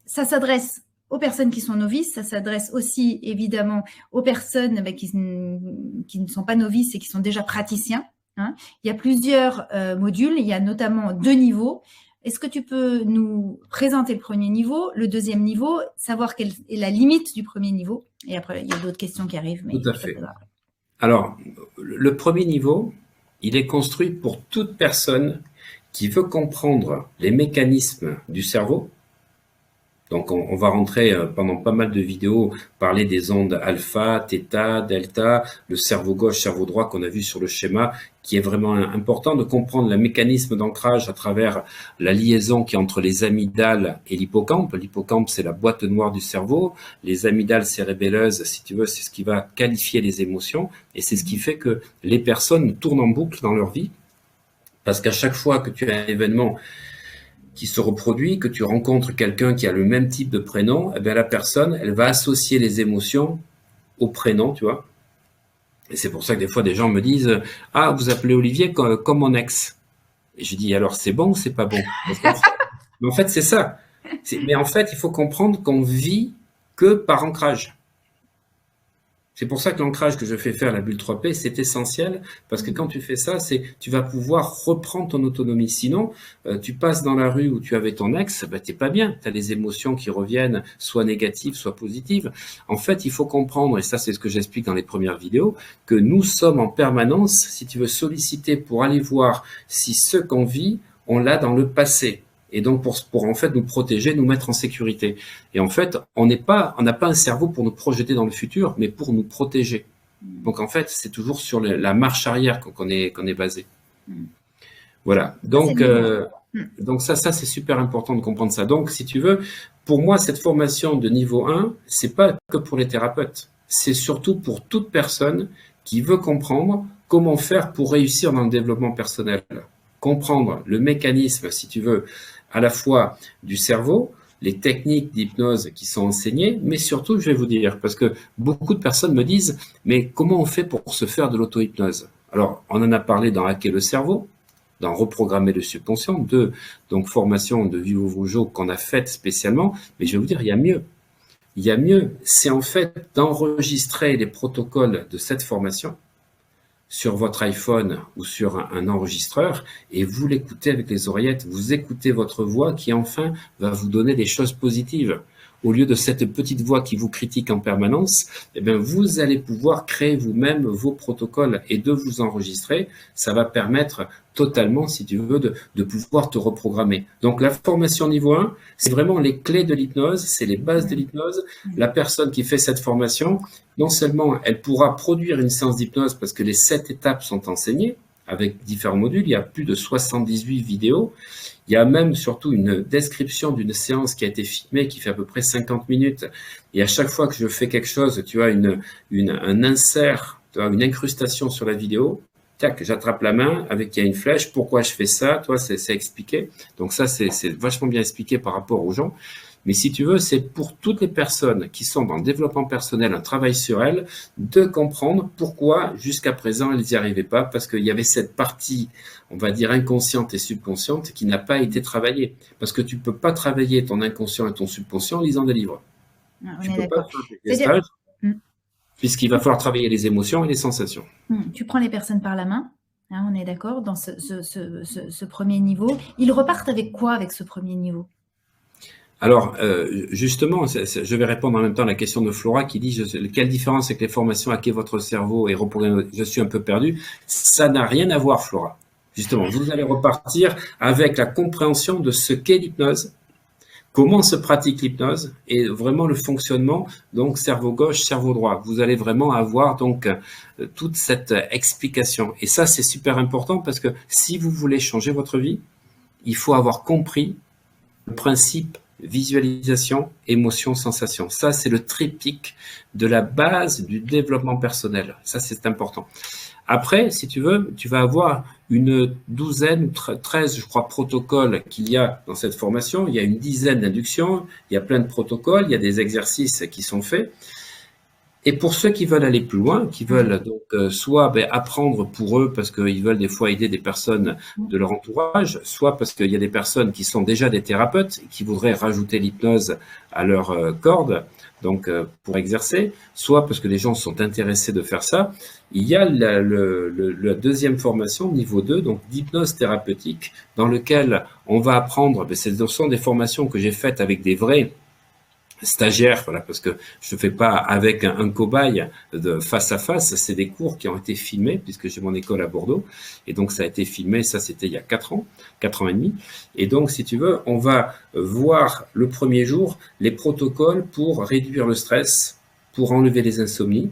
ça s'adresse aux personnes qui sont novices, ça s'adresse aussi évidemment aux personnes qui ne sont pas novices et qui sont déjà praticiens. Hein. Il y a plusieurs modules, il y a notamment 2 niveaux. Est-ce que tu peux nous présenter le premier niveau, le deuxième niveau, savoir quelle est la limite du premier niveau? Et après, il y a d'autres questions qui arrivent. Mais tout à fait. Alors, le premier niveau, il est construit pour toute personne qui veut comprendre les mécanismes du cerveau. Donc, on va rentrer pendant pas mal de vidéos, parler des ondes alpha, theta, delta, le cerveau gauche, cerveau droit qu'on a vu sur le schéma, qui est vraiment important de comprendre le mécanisme d'ancrage à travers la liaison qui est entre les amygdales et l'hippocampe. L'hippocampe, c'est la boîte noire du cerveau. Les amygdales cérébelleuses, si tu veux, c'est ce qui va qualifier les émotions. Et c'est ce qui fait que les personnes tournent en boucle dans leur vie. Parce qu'à chaque fois que tu as un événement qui se reproduit, que tu rencontres quelqu'un qui a le même type de prénom, eh bien la personne, elle va associer les émotions au prénom, tu vois. Et c'est pour ça que des fois, des gens me disent « Ah, vous appelez Olivier comme mon ex ». Et je dis « Alors, c'est bon ou c'est pas bon ?» Mais en fait, c'est ça. Mais en fait, il faut comprendre qu'on vit que par ancrage. C'est pour ça que l'ancrage que je fais faire à la bulle 3P, c'est essentiel, parce que quand tu fais ça, tu vas pouvoir reprendre ton autonomie. Sinon, tu passes dans la rue où tu avais ton ex, bah, t'es pas bien. Tu as les émotions qui reviennent, soit négatives, soit positives. En fait, il faut comprendre, et ça c'est ce que j'explique dans les premières vidéos, que nous sommes en permanence, si tu veux, sollicités pour aller voir si ce qu'on vit, on l'a dans le passé. Et donc pour en fait nous protéger, nous mettre en sécurité. Et en fait, on n'a pas un cerveau pour nous projeter dans le futur, mais pour nous protéger. Donc en fait, c'est toujours sur la marche arrière qu'on est basé. Voilà. Donc ça c'est super important de comprendre ça. Donc si tu veux, pour moi cette formation de niveau 1, c'est pas que pour les thérapeutes. C'est surtout pour toute personne qui veut comprendre comment faire pour réussir dans le développement personnel. Comprendre le mécanisme, si tu veux, à la fois du cerveau, les techniques d'hypnose qui sont enseignées, mais surtout, je vais vous dire, parce que beaucoup de personnes me disent, mais comment on fait pour se faire de l'auto-hypnose? Alors, on en a parlé dans Hacker le cerveau, dans Reprogrammer le subconscient, donc formation de Vivo Vojo qu'on a faite spécialement, mais je vais vous dire, il y a mieux. Il y a mieux, c'est en fait d'enregistrer les protocoles de cette formation sur votre iPhone ou sur un enregistreur et vous l'écoutez avec les oreillettes, vous écoutez votre voix qui enfin va vous donner des choses positives. Au lieu de cette petite voix qui vous critique en permanence, eh bien vous allez pouvoir créer vous-même vos protocoles et de vous enregistrer. Ça va permettre totalement, si tu veux, de pouvoir te reprogrammer. Donc la formation niveau 1, c'est vraiment les clés de l'hypnose, c'est les bases de l'hypnose. La personne qui fait cette formation, non seulement elle pourra produire une séance d'hypnose parce que les 7 étapes sont enseignées avec différents modules, il y a plus de 78 vidéos. Il y a même surtout une description d'une séance qui a été filmée qui fait à peu près 50 minutes. Et à chaque fois que je fais quelque chose, tu as un insert, tu as une incrustation sur la vidéo. Tac, j'attrape la main avec il y a une flèche. Pourquoi je fais ça? Toi, c'est expliqué. Donc ça, c'est vachement bien expliqué par rapport aux gens. Mais si tu veux, c'est pour toutes les personnes qui sont dans le développement personnel, un travail sur elles, de comprendre pourquoi jusqu'à présent elles n'y arrivaient pas, parce qu'il y avait cette partie, on va dire, inconsciente et subconsciente qui n'a pas été travaillée. Parce que tu peux pas travailler ton inconscient et ton subconscient en lisant des livres. On tu est peux pas d'accord. faire des stages. puisqu'il va falloir travailler les émotions et les sensations. Tu prends les personnes par la main, hein, on est d'accord, dans ce premier niveau. Ils repartent avec quoi avec ce premier niveau? Alors, justement, je vais répondre en même temps à la question de Flora qui dit quelle différence avec les formations hacker votre cerveau et reprogrammer, je suis un peu perdu. Ça n'a rien à voir, Flora. Justement, vous allez repartir avec la compréhension de ce qu'est l'hypnose, comment se pratique l'hypnose et vraiment le fonctionnement, donc cerveau gauche, cerveau droit. Vous allez vraiment avoir donc toute cette explication. Et ça, c'est super important parce que si vous voulez changer votre vie, il faut avoir compris le principe visualisation, émotion, sensation. Ça, c'est le triptyque de la base du développement personnel. Ça, c'est important. Après, si tu veux, tu vas avoir une douzaine, 13, je crois, protocoles qu'il y a dans cette formation. Il y a une dizaine d'inductions, il y a plein de protocoles, il y a des exercices qui sont faits. Et pour ceux qui veulent aller plus loin, qui veulent donc soit apprendre pour eux parce qu'ils veulent des fois aider des personnes de leur entourage, soit parce qu'il y a des personnes qui sont déjà des thérapeutes et qui voudraient rajouter l'hypnose à leur corde, donc pour exercer, soit parce que les gens sont intéressés de faire ça. Il y a la deuxième formation, niveau 2, donc d'hypnose thérapeutique, dans lequel on va apprendre, ce sont des formations que j'ai faites avec des vrais stagiaire, voilà, parce que je ne fais pas avec un cobaye de face à face, c'est des cours qui ont été filmés, puisque j'ai mon école à Bordeaux, et donc ça a été filmé, ça c'était il y a 4 ans et demi, et donc si tu veux, on va voir le premier jour les protocoles pour réduire le stress, pour enlever les insomnies,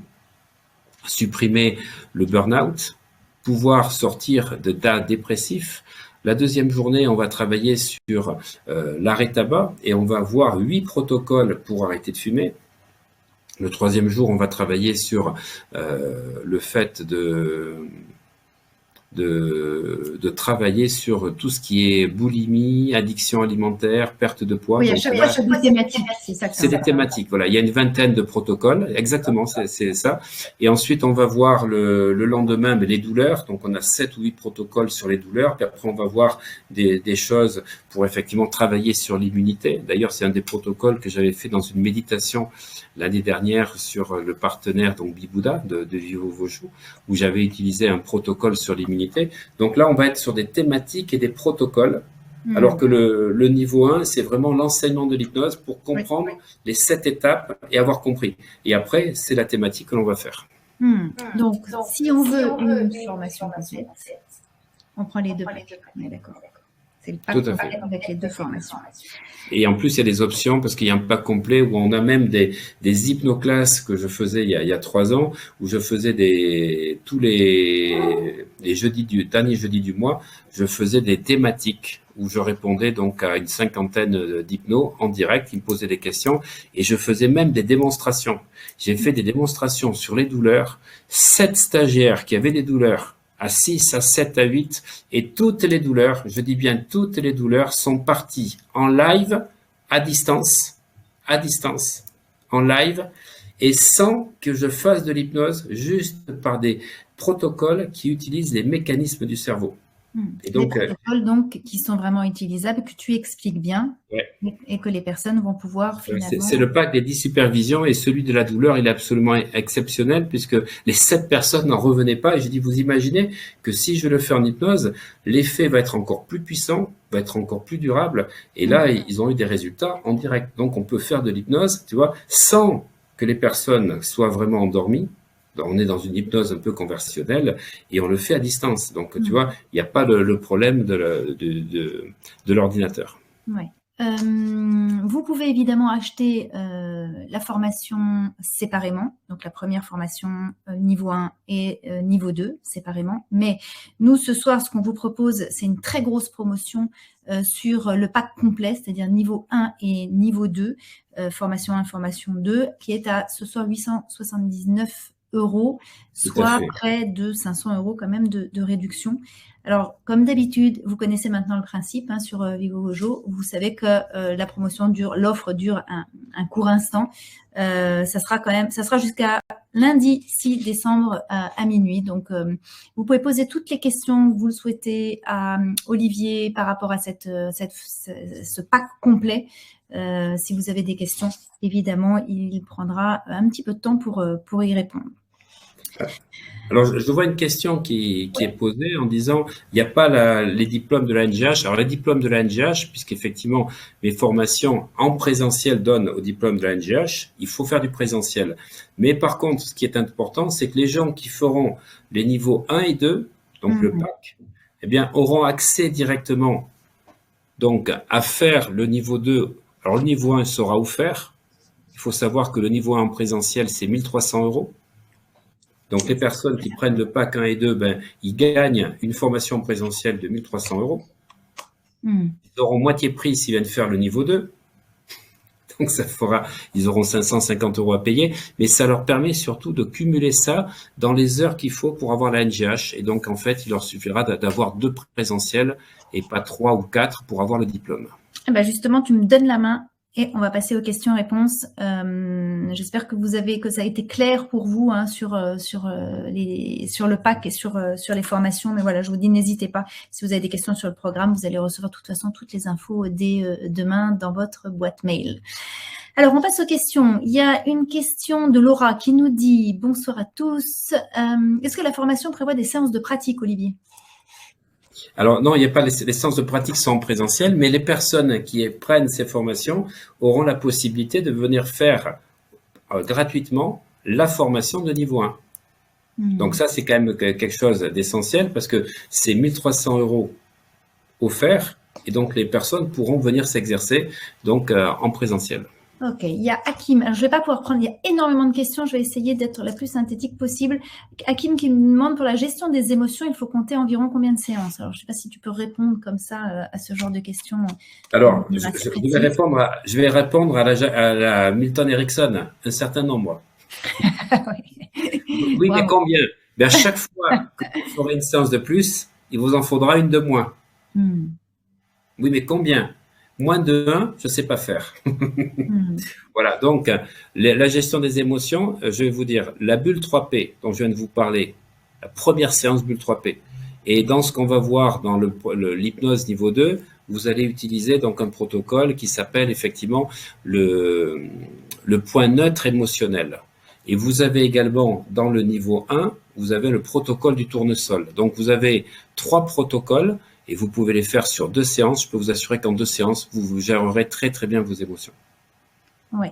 supprimer le burn-out, pouvoir sortir d'états dépressifs. La deuxième journée, on va travailler sur l'arrêt tabac et on va voir 8 protocoles pour arrêter de fumer. Le troisième jour, on va travailler sur le fait de travailler sur tout ce qui est boulimie, addiction alimentaire, perte de poids. Oui, à chaque fois, c'est des thématiques. C'est des thématiques, voilà. Il y a une vingtaine de protocoles, exactement, c'est ça. Et ensuite, on va voir le lendemain les douleurs. Donc, on a 7 ou 8 protocoles sur les douleurs. Puis après, on va voir des choses pour effectivement travailler sur l'immunité. D'ailleurs, c'est un des protocoles que j'avais fait dans une méditation l'année dernière sur le partenaire, donc Bibouda, de Vivo Vosjou, où j'avais utilisé un protocole sur l'immunité. Donc là, on va être sur des thématiques et des protocoles. Alors que le niveau 1, c'est vraiment l'enseignement de l'hypnose pour comprendre les 7 étapes et avoir compris. Et après, c'est la thématique que l'on va faire. Donc, si on veut une formation complète, on prend les deux paquets. On est d'accord. C'est le pack avec les 2 formations. Et en plus, il y a des options parce qu'il y a un pack complet où on a même des hypnoclasses que je faisais il y a 3 ans, où je faisais tous les derniers jeudis du mois, je faisais des thématiques où je répondais donc à une 50aine d'hypnos en direct, ils me posaient des questions et je faisais même des démonstrations. J'ai fait des démonstrations sur les douleurs, 7 stagiaires qui avaient des douleurs à 6, à 7, à 8, et toutes les douleurs, je dis bien toutes les douleurs, sont parties en live, à distance, en live, et sans que je fasse de l'hypnose, juste par des protocoles qui utilisent les mécanismes du cerveau. Et donc, des protocoles donc, qui sont vraiment utilisables, que tu expliques bien, et que les personnes vont pouvoir finalement... C'est le pack des 10 supervisions, et celui de la douleur, il est absolument exceptionnel, puisque les 7 personnes n'en revenaient pas, et j'ai dit, vous imaginez que si je le fais en hypnose, l'effet va être encore plus puissant, va être encore plus durable, et là, ils ont eu des résultats en direct. Donc, on peut faire de l'hypnose, tu vois, sans que les personnes soient vraiment endormies. On est dans une hypnose un peu conversationnelle et on le fait à distance. Donc, tu vois, il n'y a pas le problème de l'ordinateur. Oui. Vous pouvez évidemment acheter la formation séparément, donc la première formation niveau 1 et niveau 2 séparément. Mais nous, ce soir, ce qu'on vous propose, c'est une très grosse promotion sur le pack complet, c'est-à-dire niveau 1 et niveau 2, formation 1, formation 2, qui est à ce soir 879 €, soit près de 500 € quand même de réduction. Alors, comme d'habitude, vous connaissez maintenant le principe sur Vivo Vojo. Vous savez que la promotion l'offre dure un court instant. Ça sera jusqu'à lundi 6 décembre à minuit. Donc, vous pouvez poser toutes les questions que vous le souhaitez à Olivier par rapport à ce pack complet. Si vous avez des questions, évidemment, il prendra un petit peu de temps pour y répondre. Alors, je vois une question qui est posée en disant, il n'y a pas les diplômes de la NGH. Alors, les diplômes de la NGH, puisqu'effectivement, mes formations en présentiel donnent au diplôme de la NGH, il faut faire du présentiel. Mais par contre, ce qui est important, c'est que les gens qui feront les niveaux 1 et 2, donc le PAC, eh bien, auront accès directement donc, à faire le niveau 2. Alors, le niveau 1 saura où faire. Il faut savoir que le niveau 1 en présentiel, c'est 1 300 €. Donc, les personnes qui prennent le PAC 1 et 2, ils gagnent une formation présentielle de 1 300 €. Ils auront moitié prix s'ils viennent faire le niveau 2. Donc, ils auront 550 € à payer. Mais ça leur permet surtout de cumuler ça dans les heures qu'il faut pour avoir la NGH. Et donc, en fait, il leur suffira d'avoir 2 présentiels et pas 3 ou 4 pour avoir le diplôme. Justement, tu me donnes la main. Et on va passer aux questions-réponses. J'espère que ça a été clair pour vous sur le pack et sur les formations. Mais voilà, je vous dis, n'hésitez pas. Si vous avez des questions sur le programme, vous allez recevoir de toute façon toutes les infos dès demain dans votre boîte mail. Alors, on passe aux questions. Il y a une question de Laura qui nous dit « Bonsoir à tous. Est-ce que la formation prévoit des séances de pratique, Olivier ?» Alors non, il n'y a pas les séances de pratique sont en présentiel, mais les personnes qui prennent ces formations auront la possibilité de venir faire gratuitement la formation de niveau 1. Donc ça, c'est quand même quelque chose d'essentiel parce que c'est 1 300 € offerts et donc les personnes pourront venir s'exercer donc en présentiel. Ok, il y a Hakim. Alors, je ne vais pas pouvoir prendre, il y a énormément de questions. Je vais essayer d'être la plus synthétique possible. Hakim qui me demande pour la gestion des émotions, il faut compter environ combien de séances? Alors, je ne sais pas si tu peux répondre comme ça à ce genre de questions. Alors, je vais répondre à la Milton Erickson, un certain nombre. Oui, mais combien? À chaque fois que vous ferez une séance de plus, il vous en faudra une de moins. Oui, mais combien? Moins de 1, je ne sais pas faire. Voilà, donc la gestion des émotions, je vais vous dire, la bulle 3P dont je viens de vous parler, la première séance bulle 3P, et dans ce qu'on va voir dans l'hypnose niveau 2, vous allez utiliser donc un protocole qui s'appelle effectivement le point neutre émotionnel. Et vous avez également dans le niveau 1, vous avez le protocole du tournesol. Donc vous avez 3 protocoles. Et vous pouvez les faire sur 2 séances. Je peux vous assurer qu'en 2 séances, vous gérerez très, très bien vos émotions. Oui.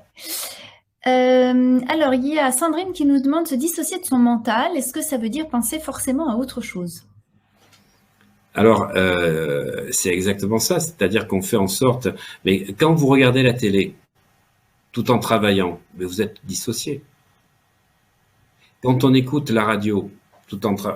Alors, il y a Sandrine qui nous demande de se dissocier de son mental. Est-ce que ça veut dire penser forcément à autre chose? Alors, c'est exactement ça. C'est-à-dire qu'on fait en sorte… Mais quand vous regardez la télé, tout en travaillant, mais vous êtes dissocié. Quand on écoute la radio,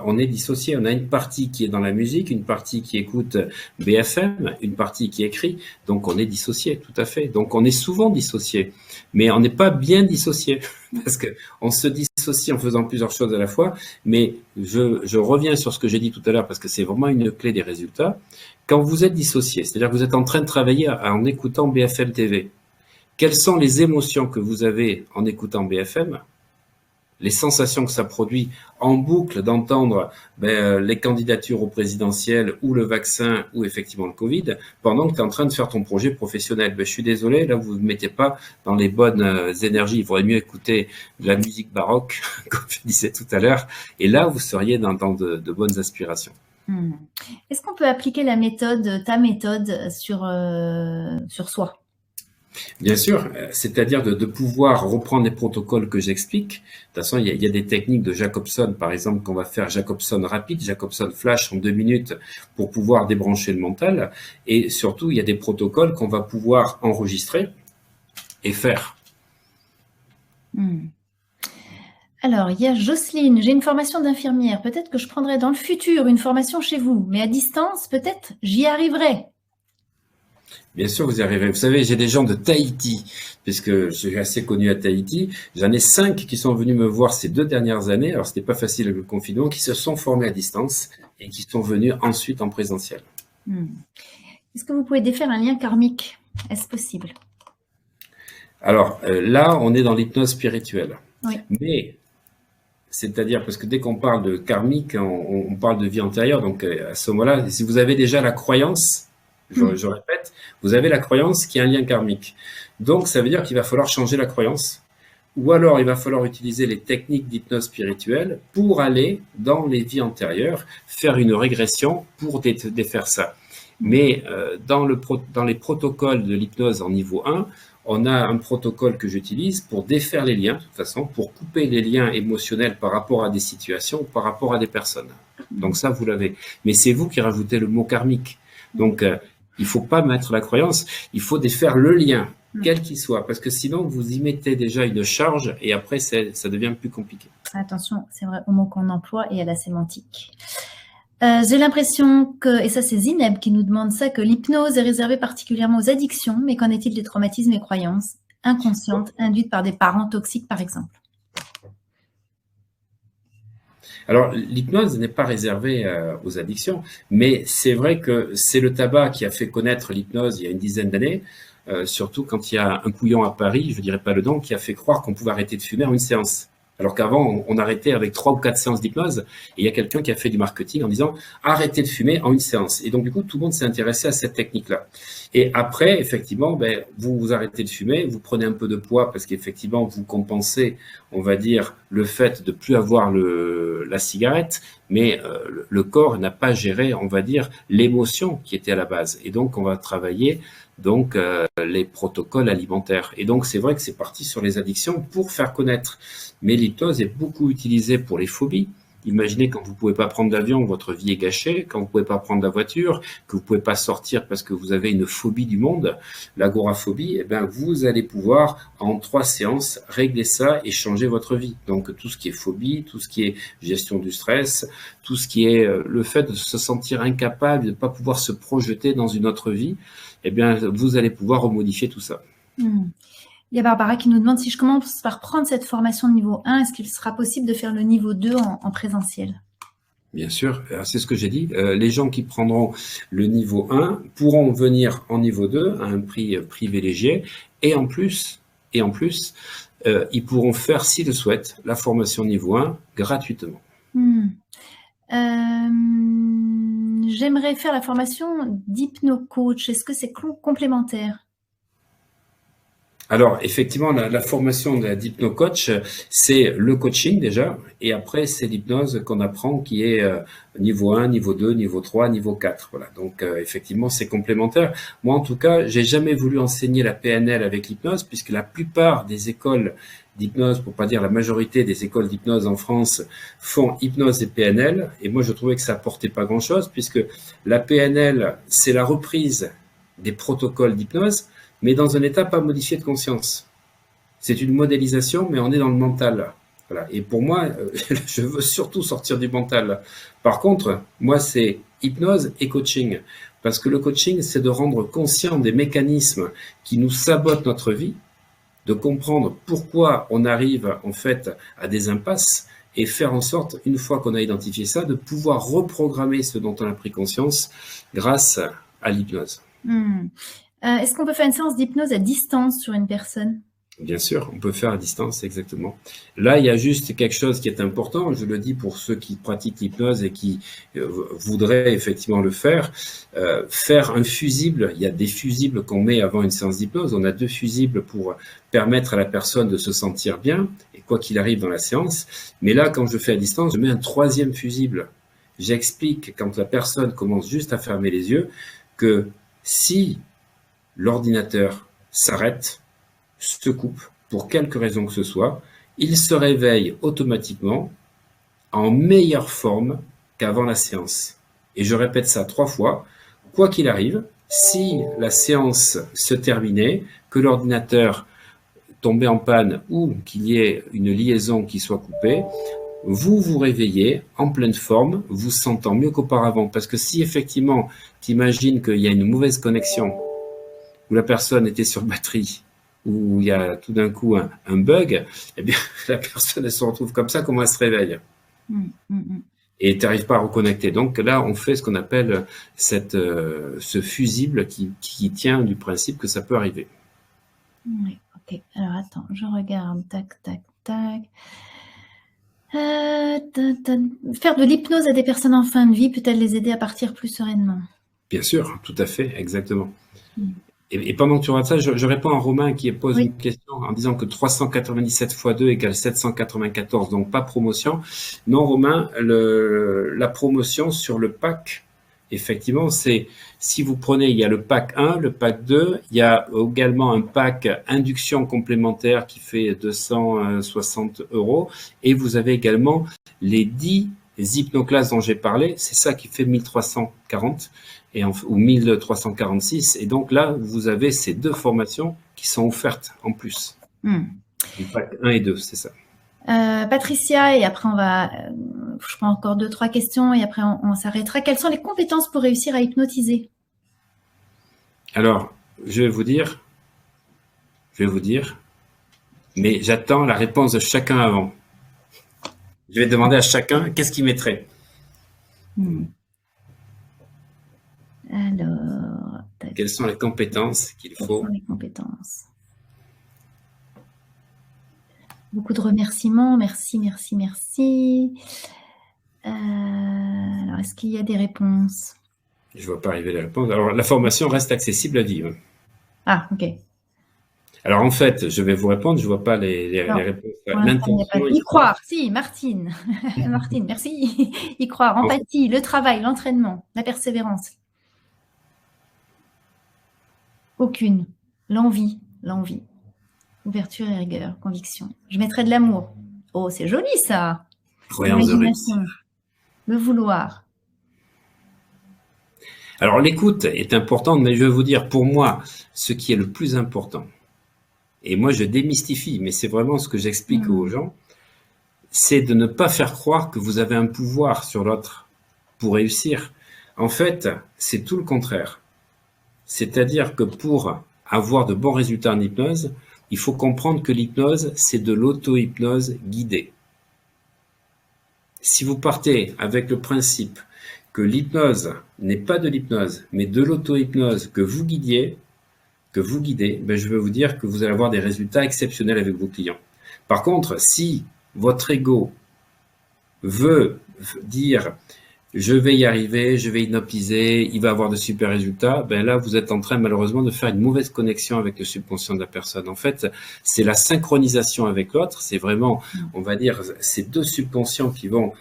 on est dissocié. On a une partie qui est dans la musique, une partie qui écoute BFM, une partie qui écrit. Donc, on est dissocié, tout à fait. Donc, on est souvent dissocié. Mais on n'est pas bien dissocié parce qu'on se dissocie en faisant plusieurs choses à la fois. Mais je reviens sur ce que j'ai dit tout à l'heure parce que c'est vraiment une clé des résultats. Quand vous êtes dissocié, c'est-à-dire que vous êtes en train de travailler en écoutant BFM TV, quelles sont les émotions que vous avez en écoutant BFM ? Les sensations que ça produit en boucle d'entendre les candidatures au présidentiel ou le vaccin ou effectivement le Covid, pendant que tu es en train de faire ton projet professionnel. Je suis désolé, là vous ne mettez pas dans les bonnes énergies. Il vaudrait mieux écouter de la musique baroque, comme je disais tout à l'heure, et là vous seriez dans de bonnes aspirations. Est-ce qu'on peut appliquer ta méthode sur soi? Bien sûr, c'est-à-dire de pouvoir reprendre les protocoles que j'explique. De toute façon, il y a des techniques de Jacobson, par exemple, qu'on va faire Jacobson rapide, Jacobson flash en 2 minutes pour pouvoir débrancher le mental. Et surtout, il y a des protocoles qu'on va pouvoir enregistrer et faire. Alors, il y a Jocelyne, j'ai une formation d'infirmière. Peut-être que je prendrai dans le futur une formation chez vous, mais à distance, peut-être j'y arriverai. Bien sûr, vous y arrivez. Vous savez, j'ai des gens de Tahiti, puisque je suis assez connu à Tahiti. J'en ai 5 qui sont venus me voir ces 2 dernières années. Alors, c'était pas facile avec le confinement, qui se sont formés à distance et qui sont venus ensuite en présentiel. Est-ce que vous pouvez défaire un lien karmique? Est-ce possible? Alors, là, on est dans l'hypnose spirituelle. Oui. Mais, c'est-à-dire, parce que dès qu'on parle de karmique, on parle de vie antérieure. Donc, à ce moment-là, si vous avez déjà la croyance, je répète, vous avez la croyance qu'il y a un lien karmique. Donc, ça veut dire qu'il va falloir changer la croyance. Ou alors, il va falloir utiliser les techniques d'hypnose spirituelle pour aller dans les vies antérieures, faire une régression pour défaire ça. Mais dans les protocoles de l'hypnose en niveau 1, on a un protocole que j'utilise pour défaire les liens, de toute façon, pour couper les liens émotionnels par rapport à des situations, par rapport à des personnes. Donc ça, vous l'avez. Mais c'est vous qui rajoutez le mot karmique. Donc, il faut pas mettre la croyance, il faut défaire le lien, quel qu'il soit, parce que sinon, vous y mettez déjà une charge et après, ça devient plus compliqué. Attention, c'est vrai au mot qu'on emploie et à la sémantique. J'ai l'impression que, et ça c'est Zineb qui nous demande ça, que l'hypnose est réservée particulièrement aux addictions, mais qu'en est-il des traumatismes et croyances inconscientes induites par des parents toxiques, par exemple? Alors, l'hypnose n'est pas réservée aux addictions, mais c'est vrai que c'est le tabac qui a fait connaître l'hypnose il y a une dizaine d'années, surtout quand il y a un couillon à Paris, je ne dirais pas le nom, qui a fait croire qu'on pouvait arrêter de fumer en une séance. Alors qu'avant, on arrêtait avec 3 ou 4 séances d'hypnose, et il y a quelqu'un qui a fait du marketing en disant « arrêtez de fumer en une séance ». Et donc, du coup, tout le monde s'est intéressé à cette technique-là. Et après, effectivement, vous arrêtez de fumer, vous prenez un peu de poids parce qu'effectivement, vous compensez, on va dire, le fait de plus avoir la cigarette, mais le corps n'a pas géré, on va dire, l'émotion qui était à la base. Et donc, on va travailler les protocoles alimentaires. Et donc, c'est vrai que c'est parti sur les addictions pour faire connaître. Mais l'hypnose est beaucoup utilisée pour les phobies. Imaginez quand vous pouvez pas prendre l'avion, votre vie est gâchée. Quand vous pouvez pas prendre la voiture, que vous pouvez pas sortir parce que vous avez une phobie du monde, l'agoraphobie, eh ben, vous allez pouvoir, en 3 séances, régler ça et changer votre vie. Donc, tout ce qui est phobie, tout ce qui est gestion du stress, tout ce qui est le fait de se sentir incapable, de ne pas pouvoir se projeter dans une autre vie, eh bien, vous allez pouvoir remodifier tout ça. Il y a Barbara qui nous demande si je commence par prendre cette formation de niveau 1, est-ce qu'il sera possible de faire le niveau 2 en présentiel? Bien sûr, c'est ce que j'ai dit. Les gens qui prendront le niveau 1 pourront venir en niveau 2 à un prix privilégié et en plus, ils pourront faire, s'ils le souhaitent, la formation niveau 1 gratuitement. J'aimerais faire la formation d'hypno-coach. Est-ce que c'est complémentaire? Alors, effectivement, la formation d'hypno-coach, c'est le coaching déjà, et après, c'est l'hypnose qu'on apprend qui est niveau 1, niveau 2, niveau 3, niveau 4. Voilà. Donc, effectivement, c'est complémentaire. Moi, en tout cas, j'ai jamais voulu enseigner la PNL avec l'hypnose, puisque la plupart des écoles d'hypnose, pour pas dire la majorité des écoles d'hypnose en France, font hypnose et PNL, et moi, je trouvais que ça apportait pas grand-chose, puisque la PNL, c'est la reprise des protocoles d'hypnose, mais dans un état pas modifié de conscience. C'est une modélisation, mais on est dans le mental. Voilà. Et pour moi, je veux surtout sortir du mental. Par contre, moi, c'est hypnose et coaching. Parce que le coaching, c'est de rendre conscient des mécanismes qui nous sabotent notre vie, de comprendre pourquoi on arrive en fait à des impasses et faire en sorte, une fois qu'on a identifié ça, de pouvoir reprogrammer ce dont on a pris conscience grâce à l'hypnose. Est-ce qu'on peut faire une séance d'hypnose à distance sur une personne? Bien sûr, on peut faire à distance, exactement. Là, il y a juste quelque chose qui est important, je le dis pour ceux qui pratiquent l'hypnose et qui voudraient effectivement le faire. Faire un fusible, il y a des fusibles qu'on met avant une séance d'hypnose. On a 2 fusibles pour permettre à la personne de se sentir bien, et quoi qu'il arrive dans la séance. Mais là, quand je fais à distance, je mets un 3e fusible. J'explique, quand la personne commence juste à fermer les yeux, que si l'ordinateur s'arrête, se coupe, pour quelque raison que ce soit, il se réveille automatiquement en meilleure forme qu'avant la séance. Et je répète ça 3 fois, quoi qu'il arrive, si la séance se terminait, que l'ordinateur tombait en panne ou qu'il y ait une liaison qui soit coupée, vous vous réveillez en pleine forme, vous sentant mieux qu'auparavant. Parce que si effectivement, tu imagines qu'il y a une mauvaise connexion où la personne était sur batterie, où il y a tout d'un coup un bug, eh bien, la personne, elle se retrouve comme ça, comment elle se réveille. Et tu n'arrives pas à reconnecter. Donc là, on fait ce qu'on appelle ce fusible qui tient du principe que ça peut arriver. Oui, ok. Alors attends, je regarde. Tac, tac, tac. Faire de l'hypnose à des personnes en fin de vie peut-elle les aider à partir plus sereinement? Bien sûr, tout à fait, exactement. Et pendant que tu regardes ça, je réponds à Romain qui pose une question en disant que 397 x 2 égale 794, donc pas promotion. Non, Romain, la promotion sur le pack, effectivement, c'est si vous prenez, il y a le pack 1, le pack 2, il y a également un pack induction complémentaire qui fait 260 €, et vous avez également les 10 hypnoclasses dont j'ai parlé, c'est ça qui fait 1340 ou 1346, et donc là vous avez ces deux formations qui sont offertes en plus. Le pack 1 et 2, c'est ça. Patricia, et après je prends encore 2-3 questions et après on s'arrêtera. Quelles sont les compétences pour réussir à hypnotiser? Alors, je vais vous dire, mais j'attends la réponse de chacun avant. Je vais demander à chacun qu'est-ce qu'il mettrait. Alors, quelles sont les compétences qu'il faut? Les compétences. Beaucoup de remerciements, merci, merci, merci. Alors, est-ce qu'il y a des réponses? Je ne vois pas arriver les réponses. Alors, la formation reste accessible à vie. Ah, ok. Alors, en fait, je vais vous répondre, je ne vois pas les réponses. L'intention. Y croire, si, Martine. Martine, merci. Y croire, empathie, le travail, l'entraînement, la persévérance. Aucune. L'envie. Ouverture et rigueur, conviction. Je mettrais de l'amour. Oh, c'est joli ça. Croyance de réussite. Le vouloir. Alors, l'écoute est importante, mais je vais vous dire, pour moi, ce qui est le plus important, et moi je démystifie, mais c'est vraiment ce que j'explique aux gens, c'est de ne pas faire croire que vous avez un pouvoir sur l'autre pour réussir. En fait, c'est tout le contraire. C'est-à-dire que pour avoir de bons résultats en hypnose, il faut comprendre que l'hypnose, c'est de l'auto-hypnose guidée. Si vous partez avec le principe que l'hypnose n'est pas de l'hypnose, mais de l'auto-hypnose que vous guidez, ben je vais vous dire que vous allez avoir des résultats exceptionnels avec vos clients. Par contre, si votre ego veut dire je vais y arriver, je vais hypnotiser, il va avoir de super résultats, ben là, vous êtes en train malheureusement de faire une mauvaise connexion avec le subconscient de la personne. En fait, c'est la synchronisation avec l'autre, c'est vraiment, on va dire, ces deux subconscients qui vont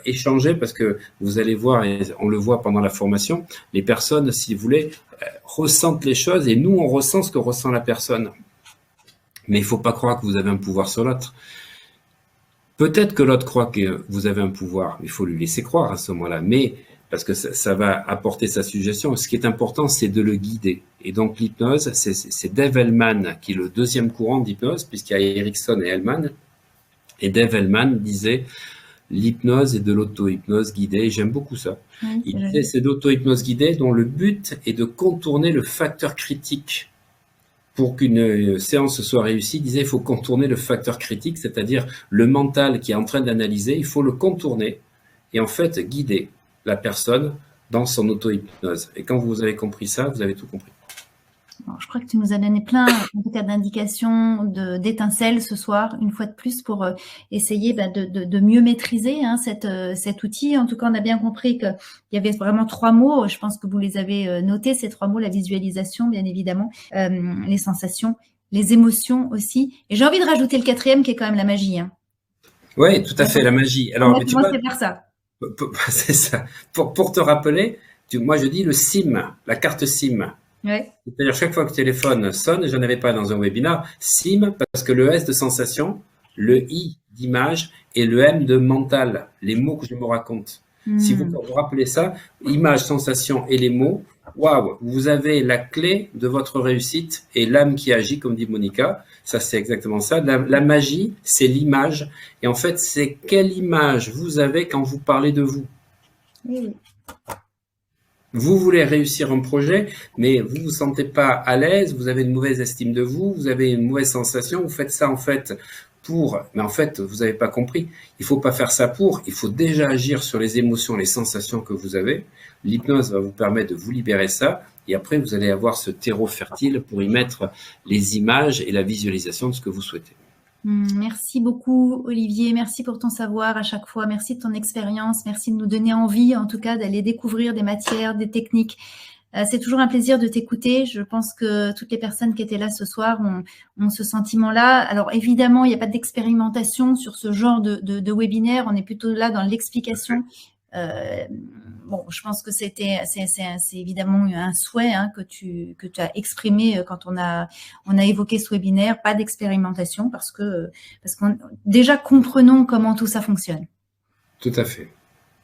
échanger, parce que vous allez voir, et on le voit pendant la formation, les personnes, si vous voulez, ressentent les choses, et nous, on ressent ce que ressent la personne. Mais il ne faut pas croire que vous avez un pouvoir sur l'autre. Peut-être que l'autre croit que vous avez un pouvoir, il faut lui laisser croire à ce moment-là, mais parce que ça va apporter sa suggestion. Ce qui est important, c'est de le guider. Et donc l'hypnose, c'est Dave Hellman qui est le deuxième courant d'hypnose, puisqu'il y a Erickson et Hellman. Et Dave Hellman disait l'hypnose est de l'auto-hypnose guidée. J'aime beaucoup ça. Il disait c'est l'auto-hypnose guidée dont le but est de contourner le facteur critique. Pour qu'une séance soit réussie, il disait il faut contourner le facteur critique, c'est-à-dire le mental qui est en train d'analyser, il faut le contourner et en fait guider la personne dans son auto-hypnose. Et quand vous avez compris ça, vous avez tout compris. Bon, je crois que tu nous as donné plein d'indications, d'étincelles ce soir, une fois de plus, pour essayer de mieux maîtriser cet outil. En tout cas, on a bien compris qu'il y avait vraiment 3 mots. Je pense que vous les avez notés, ces 3 mots, la visualisation, bien évidemment, les sensations, les émotions aussi. Et j'ai envie de rajouter le 4e qui est quand même la magie. Oui, tout à fait, la magie. Alors, tu vois, c'est faire ça. C'est ça. Pour te rappeler, moi je dis le SIM, la carte SIM. Ouais. C'est-à-dire chaque fois que le téléphone sonne, je n'avais pas dans un webinaire, SIM, parce que le S de sensation, le I d'image et le M de mental, les mots que je me raconte. Si vous vous rappelez ça, image, sensation et les mots, waouh, vous avez la clé de votre réussite et l'âme qui agit, comme dit Monica. Ça, c'est exactement ça. La magie, c'est l'image. Et en fait, c'est quelle image vous avez quand vous parlez de vous. Oui. Vous voulez réussir un projet, mais vous vous sentez pas à l'aise, vous avez une mauvaise estime de vous, vous avez une mauvaise sensation, vous faites ça en fait pour, mais en fait vous n'avez pas compris. Il faut pas faire ça pour, il faut déjà agir sur les émotions, les sensations que vous avez. L'hypnose va vous permettre de vous libérer ça, et après vous allez avoir ce terreau fertile pour y mettre les images et la visualisation de ce que vous souhaitez. Merci beaucoup, Olivier. Merci pour ton savoir à chaque fois. Merci de ton expérience. Merci de nous donner envie, en tout cas, d'aller découvrir des matières, des techniques. C'est toujours un plaisir de t'écouter. Je pense que toutes les personnes qui étaient là ce soir ont ce sentiment-là. Alors, évidemment, il n'y a pas d'expérimentation sur ce genre de webinaire. On est plutôt là dans l'explication. Bon, je pense que c'est évidemment un souhait que tu as exprimé quand on a évoqué ce webinaire, pas d'expérimentation parce que déjà comprenons comment tout ça fonctionne. Tout à fait.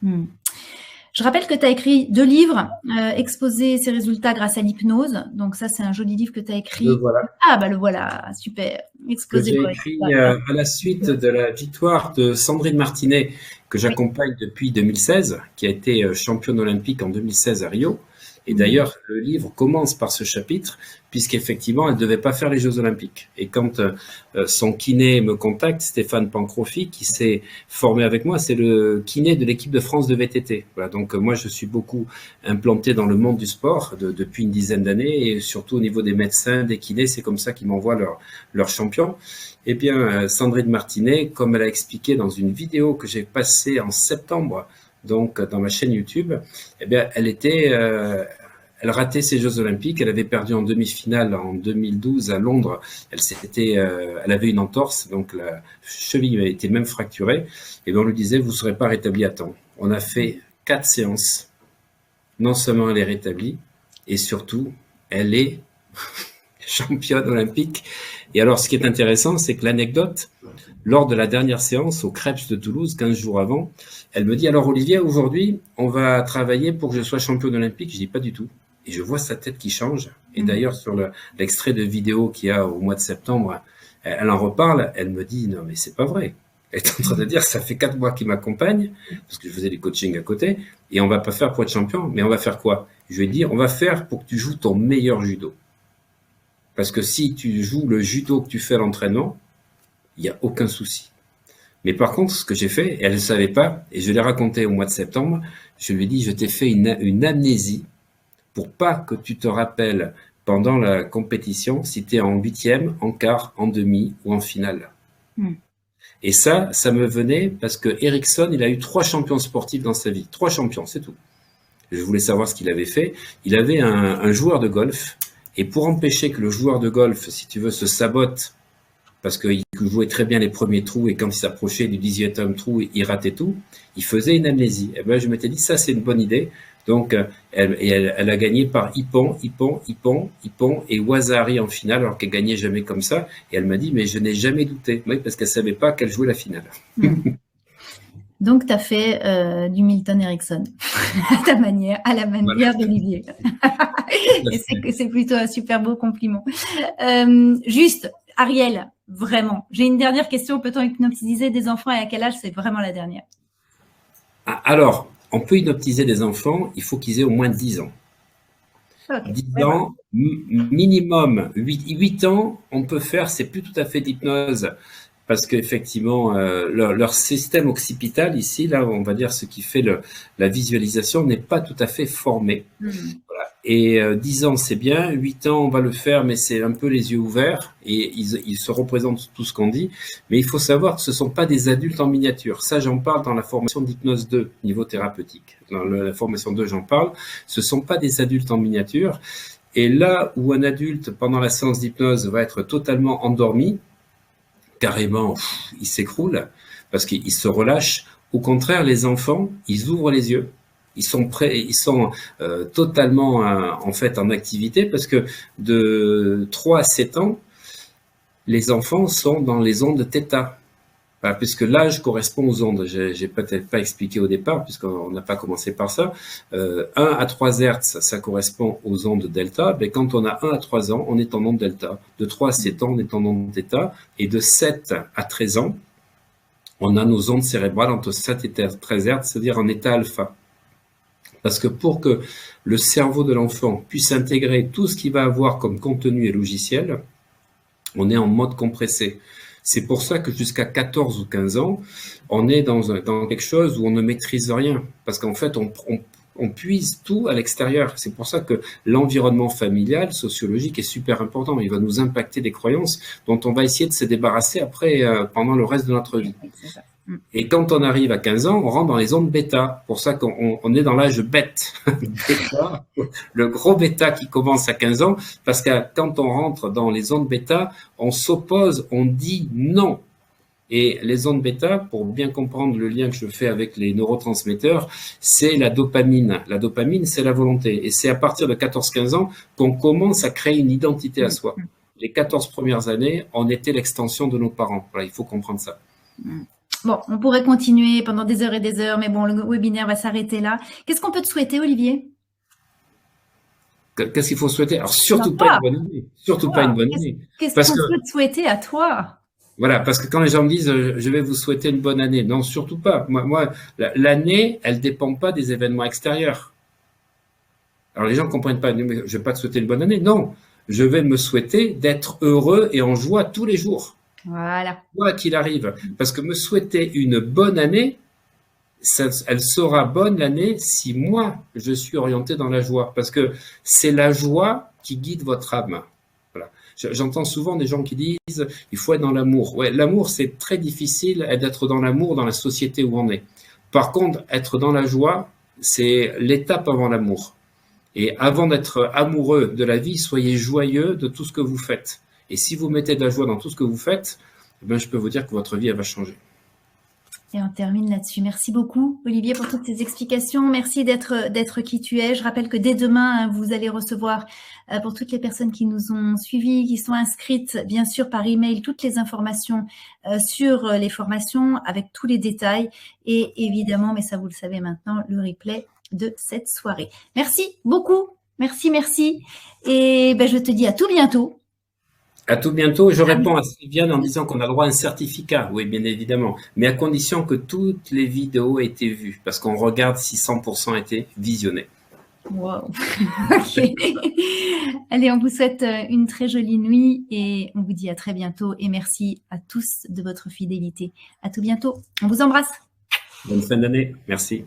Je rappelle que tu as écrit 2 livres, Exposer ses résultats grâce à l'hypnose. Donc ça, c'est un joli livre que tu as écrit. Le voilà. Ah, bah le voilà, super. Exposer. Que j'ai écrit à la suite de la victoire de Sandrine Martinet, que j'accompagne depuis 2016, qui a été championne olympique en 2016 à Rio. Et d'ailleurs, le livre commence par ce chapitre, puisqu'effectivement, elle ne devait pas faire les Jeux Olympiques. Et quand son kiné me contacte, Stéphane Pancrofi, qui s'est formé avec moi, c'est le kiné de l'équipe de France de VTT. Voilà, donc moi, je suis beaucoup implanté dans le monde du sport depuis une dizaine d'années, et surtout au niveau des médecins, des kinés, c'est comme ça qu'ils m'envoient leur champion. Eh bien, Sandrine Martinet, comme elle a expliqué dans une vidéo que j'ai passée en septembre, donc dans ma chaîne YouTube, eh bien, elle ratait ses Jeux Olympiques. Elle avait perdu en demi-finale en 2012 à Londres. Elle avait une entorse, donc la cheville avait été même fracturée. Et bien on lui disait, vous ne serez pas rétabli à temps. On a fait 4 séances. Non seulement elle est rétablie, et surtout, elle est championne olympique. Et alors, ce qui est intéressant, c'est que l'anecdote, lors de la dernière séance au Krebs de Toulouse, 15 jours avant, elle me dit, alors Olivier, aujourd'hui, on va travailler pour que je sois championne olympique. Je dis, pas du tout. Et je vois sa tête qui change. Et d'ailleurs, sur l'extrait de vidéo qu'il y a au mois de septembre, elle en reparle. Elle me dit, non, mais c'est pas vrai. Elle est en train de dire, ça fait 4 mois qu'il m'accompagne, parce que je faisais du coaching à côté, et on va pas faire pour être champion, mais on va faire quoi? Je lui ai dit, on va faire pour que tu joues ton meilleur judo. Parce que si tu joues le judo que tu fais à l'entraînement, il n'y a aucun souci. Mais par contre, ce que j'ai fait, et elle ne savait pas, et je l'ai raconté au mois de septembre, je lui ai dit, je t'ai fait une amnésie pour pas que tu te rappelles pendant la compétition si tu es en 8e, en quart, en demi ou en finale. Et ça me venait parce que Ericsson, il a eu 3 champions sportifs dans sa vie. 3 champions, c'est tout. Je voulais savoir ce qu'il avait fait. Il avait un joueur de golf. Et pour empêcher que le joueur de golf, si tu veux, se sabote, parce qu'il jouait très bien les premiers trous, et quand il s'approchait du 18e trou, il ratait tout, il faisait une amnésie. Et ben, je m'étais dit, ça, c'est une bonne idée. Donc, elle a gagné par Ippon, et Wazari en finale, alors qu'elle gagnait jamais comme ça. Et elle m'a dit, mais je n'ai jamais douté. Oui, parce qu'elle savait pas qu'elle jouait la finale. Donc, tu as fait du Milton Erickson à la manière d'Olivier. Et c'est plutôt un super beau compliment. Juste, Ariel, vraiment, j'ai une dernière question. Peut-on hypnotiser des enfants et à quel âge? C'est vraiment la dernière. Alors, on peut hypnotiser des enfants, il faut qu'ils aient au moins 10 ans. Okay. 10 ans, minimum 8 ans, on peut faire, c'est plus tout à fait d'hypnose. Parce qu'effectivement, leur système occipital, ici, là, on va dire ce qui fait la visualisation, n'est pas tout à fait formé. Voilà. Et 10 ans, c'est bien. 8 ans, on va le faire, mais c'est un peu les yeux ouverts. Et ils se représentent tout ce qu'on dit. Mais il faut savoir que ce ne sont pas des adultes en miniature. Ça, j'en parle dans la formation d'hypnose 2, niveau thérapeutique. Dans la formation 2, j'en parle. Ce ne sont pas des adultes en miniature. Et là où un adulte, pendant la séance d'hypnose, va être totalement endormi, carrément, il s'écroule parce qu'il se relâche. Au contraire, les enfants, ils ouvrent les yeux. Ils sont prêts, ils sont totalement en fait en activité parce que de 3 à 7 ans, les enfants sont dans les ondes θ. Voilà, puisque l'âge correspond aux ondes. J'ai peut-être pas expliqué au départ, puisqu'on n'a pas commencé par ça. 1 à 3 Hz, ça correspond aux ondes delta. Mais quand on a 1 à 3 ans, on est en onde delta. De 3 à 7 ans, on est en onde θ. Et de 7 à 13 ans, on a nos ondes cérébrales entre 7 et 13 Hz, c'est-à-dire en état alpha. Parce que pour que le cerveau de l'enfant puisse intégrer tout ce qu'il va avoir comme contenu et logiciel, on est en mode compressé. C'est pour ça que jusqu'à 14 ou 15 ans, on est dans quelque chose où on ne maîtrise rien. Parce qu'en fait, on puise tout à l'extérieur. C'est pour ça que l'environnement familial, sociologique est super important. Il va nous impacter des croyances dont on va essayer de se débarrasser après, pendant le reste de notre vie. Et quand on arrive à 15 ans, on rentre dans les ondes bêta. Pour ça qu'on est dans l'âge bête. Bêta, le gros bêta qui commence à 15 ans, parce que quand on rentre dans les ondes bêta, on s'oppose, on dit non. Et les ondes bêta, pour bien comprendre le lien que je fais avec les neurotransmetteurs, c'est la dopamine. La dopamine, c'est la volonté. Et c'est à partir de 14-15 ans qu'on commence à créer une identité à soi. Les 14 premières années, on était l'extension de nos parents. Voilà, il faut comprendre ça. Bon, on pourrait continuer pendant des heures et des heures, mais bon, le webinaire va s'arrêter là. Qu'est-ce qu'on peut te souhaiter, Olivier? Qu'est-ce qu'il faut souhaiter? Alors, surtout pas une bonne année. Surtout pas une bonne année. Qu'est-ce qu'on peut te souhaiter à toi? Voilà, parce que quand les gens me disent je vais vous souhaiter une bonne année, non, surtout pas. Moi, l'année, elle dépend pas des événements extérieurs. Alors les gens comprennent pas, mais je vais pas te souhaiter une bonne année. Non, je vais me souhaiter d'être heureux et en joie tous les jours. Voilà. Quoi qu'il arrive. Parce que me souhaiter une bonne année, elle sera bonne l'année si moi, je suis orienté dans la joie. Parce que c'est la joie qui guide votre âme. Voilà. J'entends souvent des gens qui disent il faut être dans l'amour. Ouais, l'amour, c'est très difficile d'être dans l'amour dans la société où on est. Par contre, être dans la joie, c'est l'étape avant l'amour. Et avant d'être amoureux de la vie, soyez joyeux de tout ce que vous faites. Et si vous mettez de la joie dans tout ce que vous faites, eh bien, je peux vous dire que votre vie, elle va changer. Et on termine là-dessus. Merci beaucoup, Olivier, pour toutes ces explications. Merci d'être qui tu es. Je rappelle que dès demain, vous allez recevoir, pour toutes les personnes qui nous ont suivis, qui sont inscrites, bien sûr, par email, toutes les informations sur les formations avec tous les détails. Et évidemment, mais ça, vous le savez maintenant, le replay de cette soirée. Merci beaucoup. Merci, merci. Et ben, je te dis à tout bientôt. À tout bientôt. Je réponds à Sylviane en disant qu'on a droit à un certificat. Oui, bien évidemment. Mais à condition que toutes les vidéos aient été vues. Parce qu'on regarde si 100% étaient visionnés. Wow. Ok. Allez, on vous souhaite une très jolie nuit et on vous dit à très bientôt. Et merci à tous de votre fidélité. À tout bientôt. On vous embrasse. Bonne fin d'année. Merci.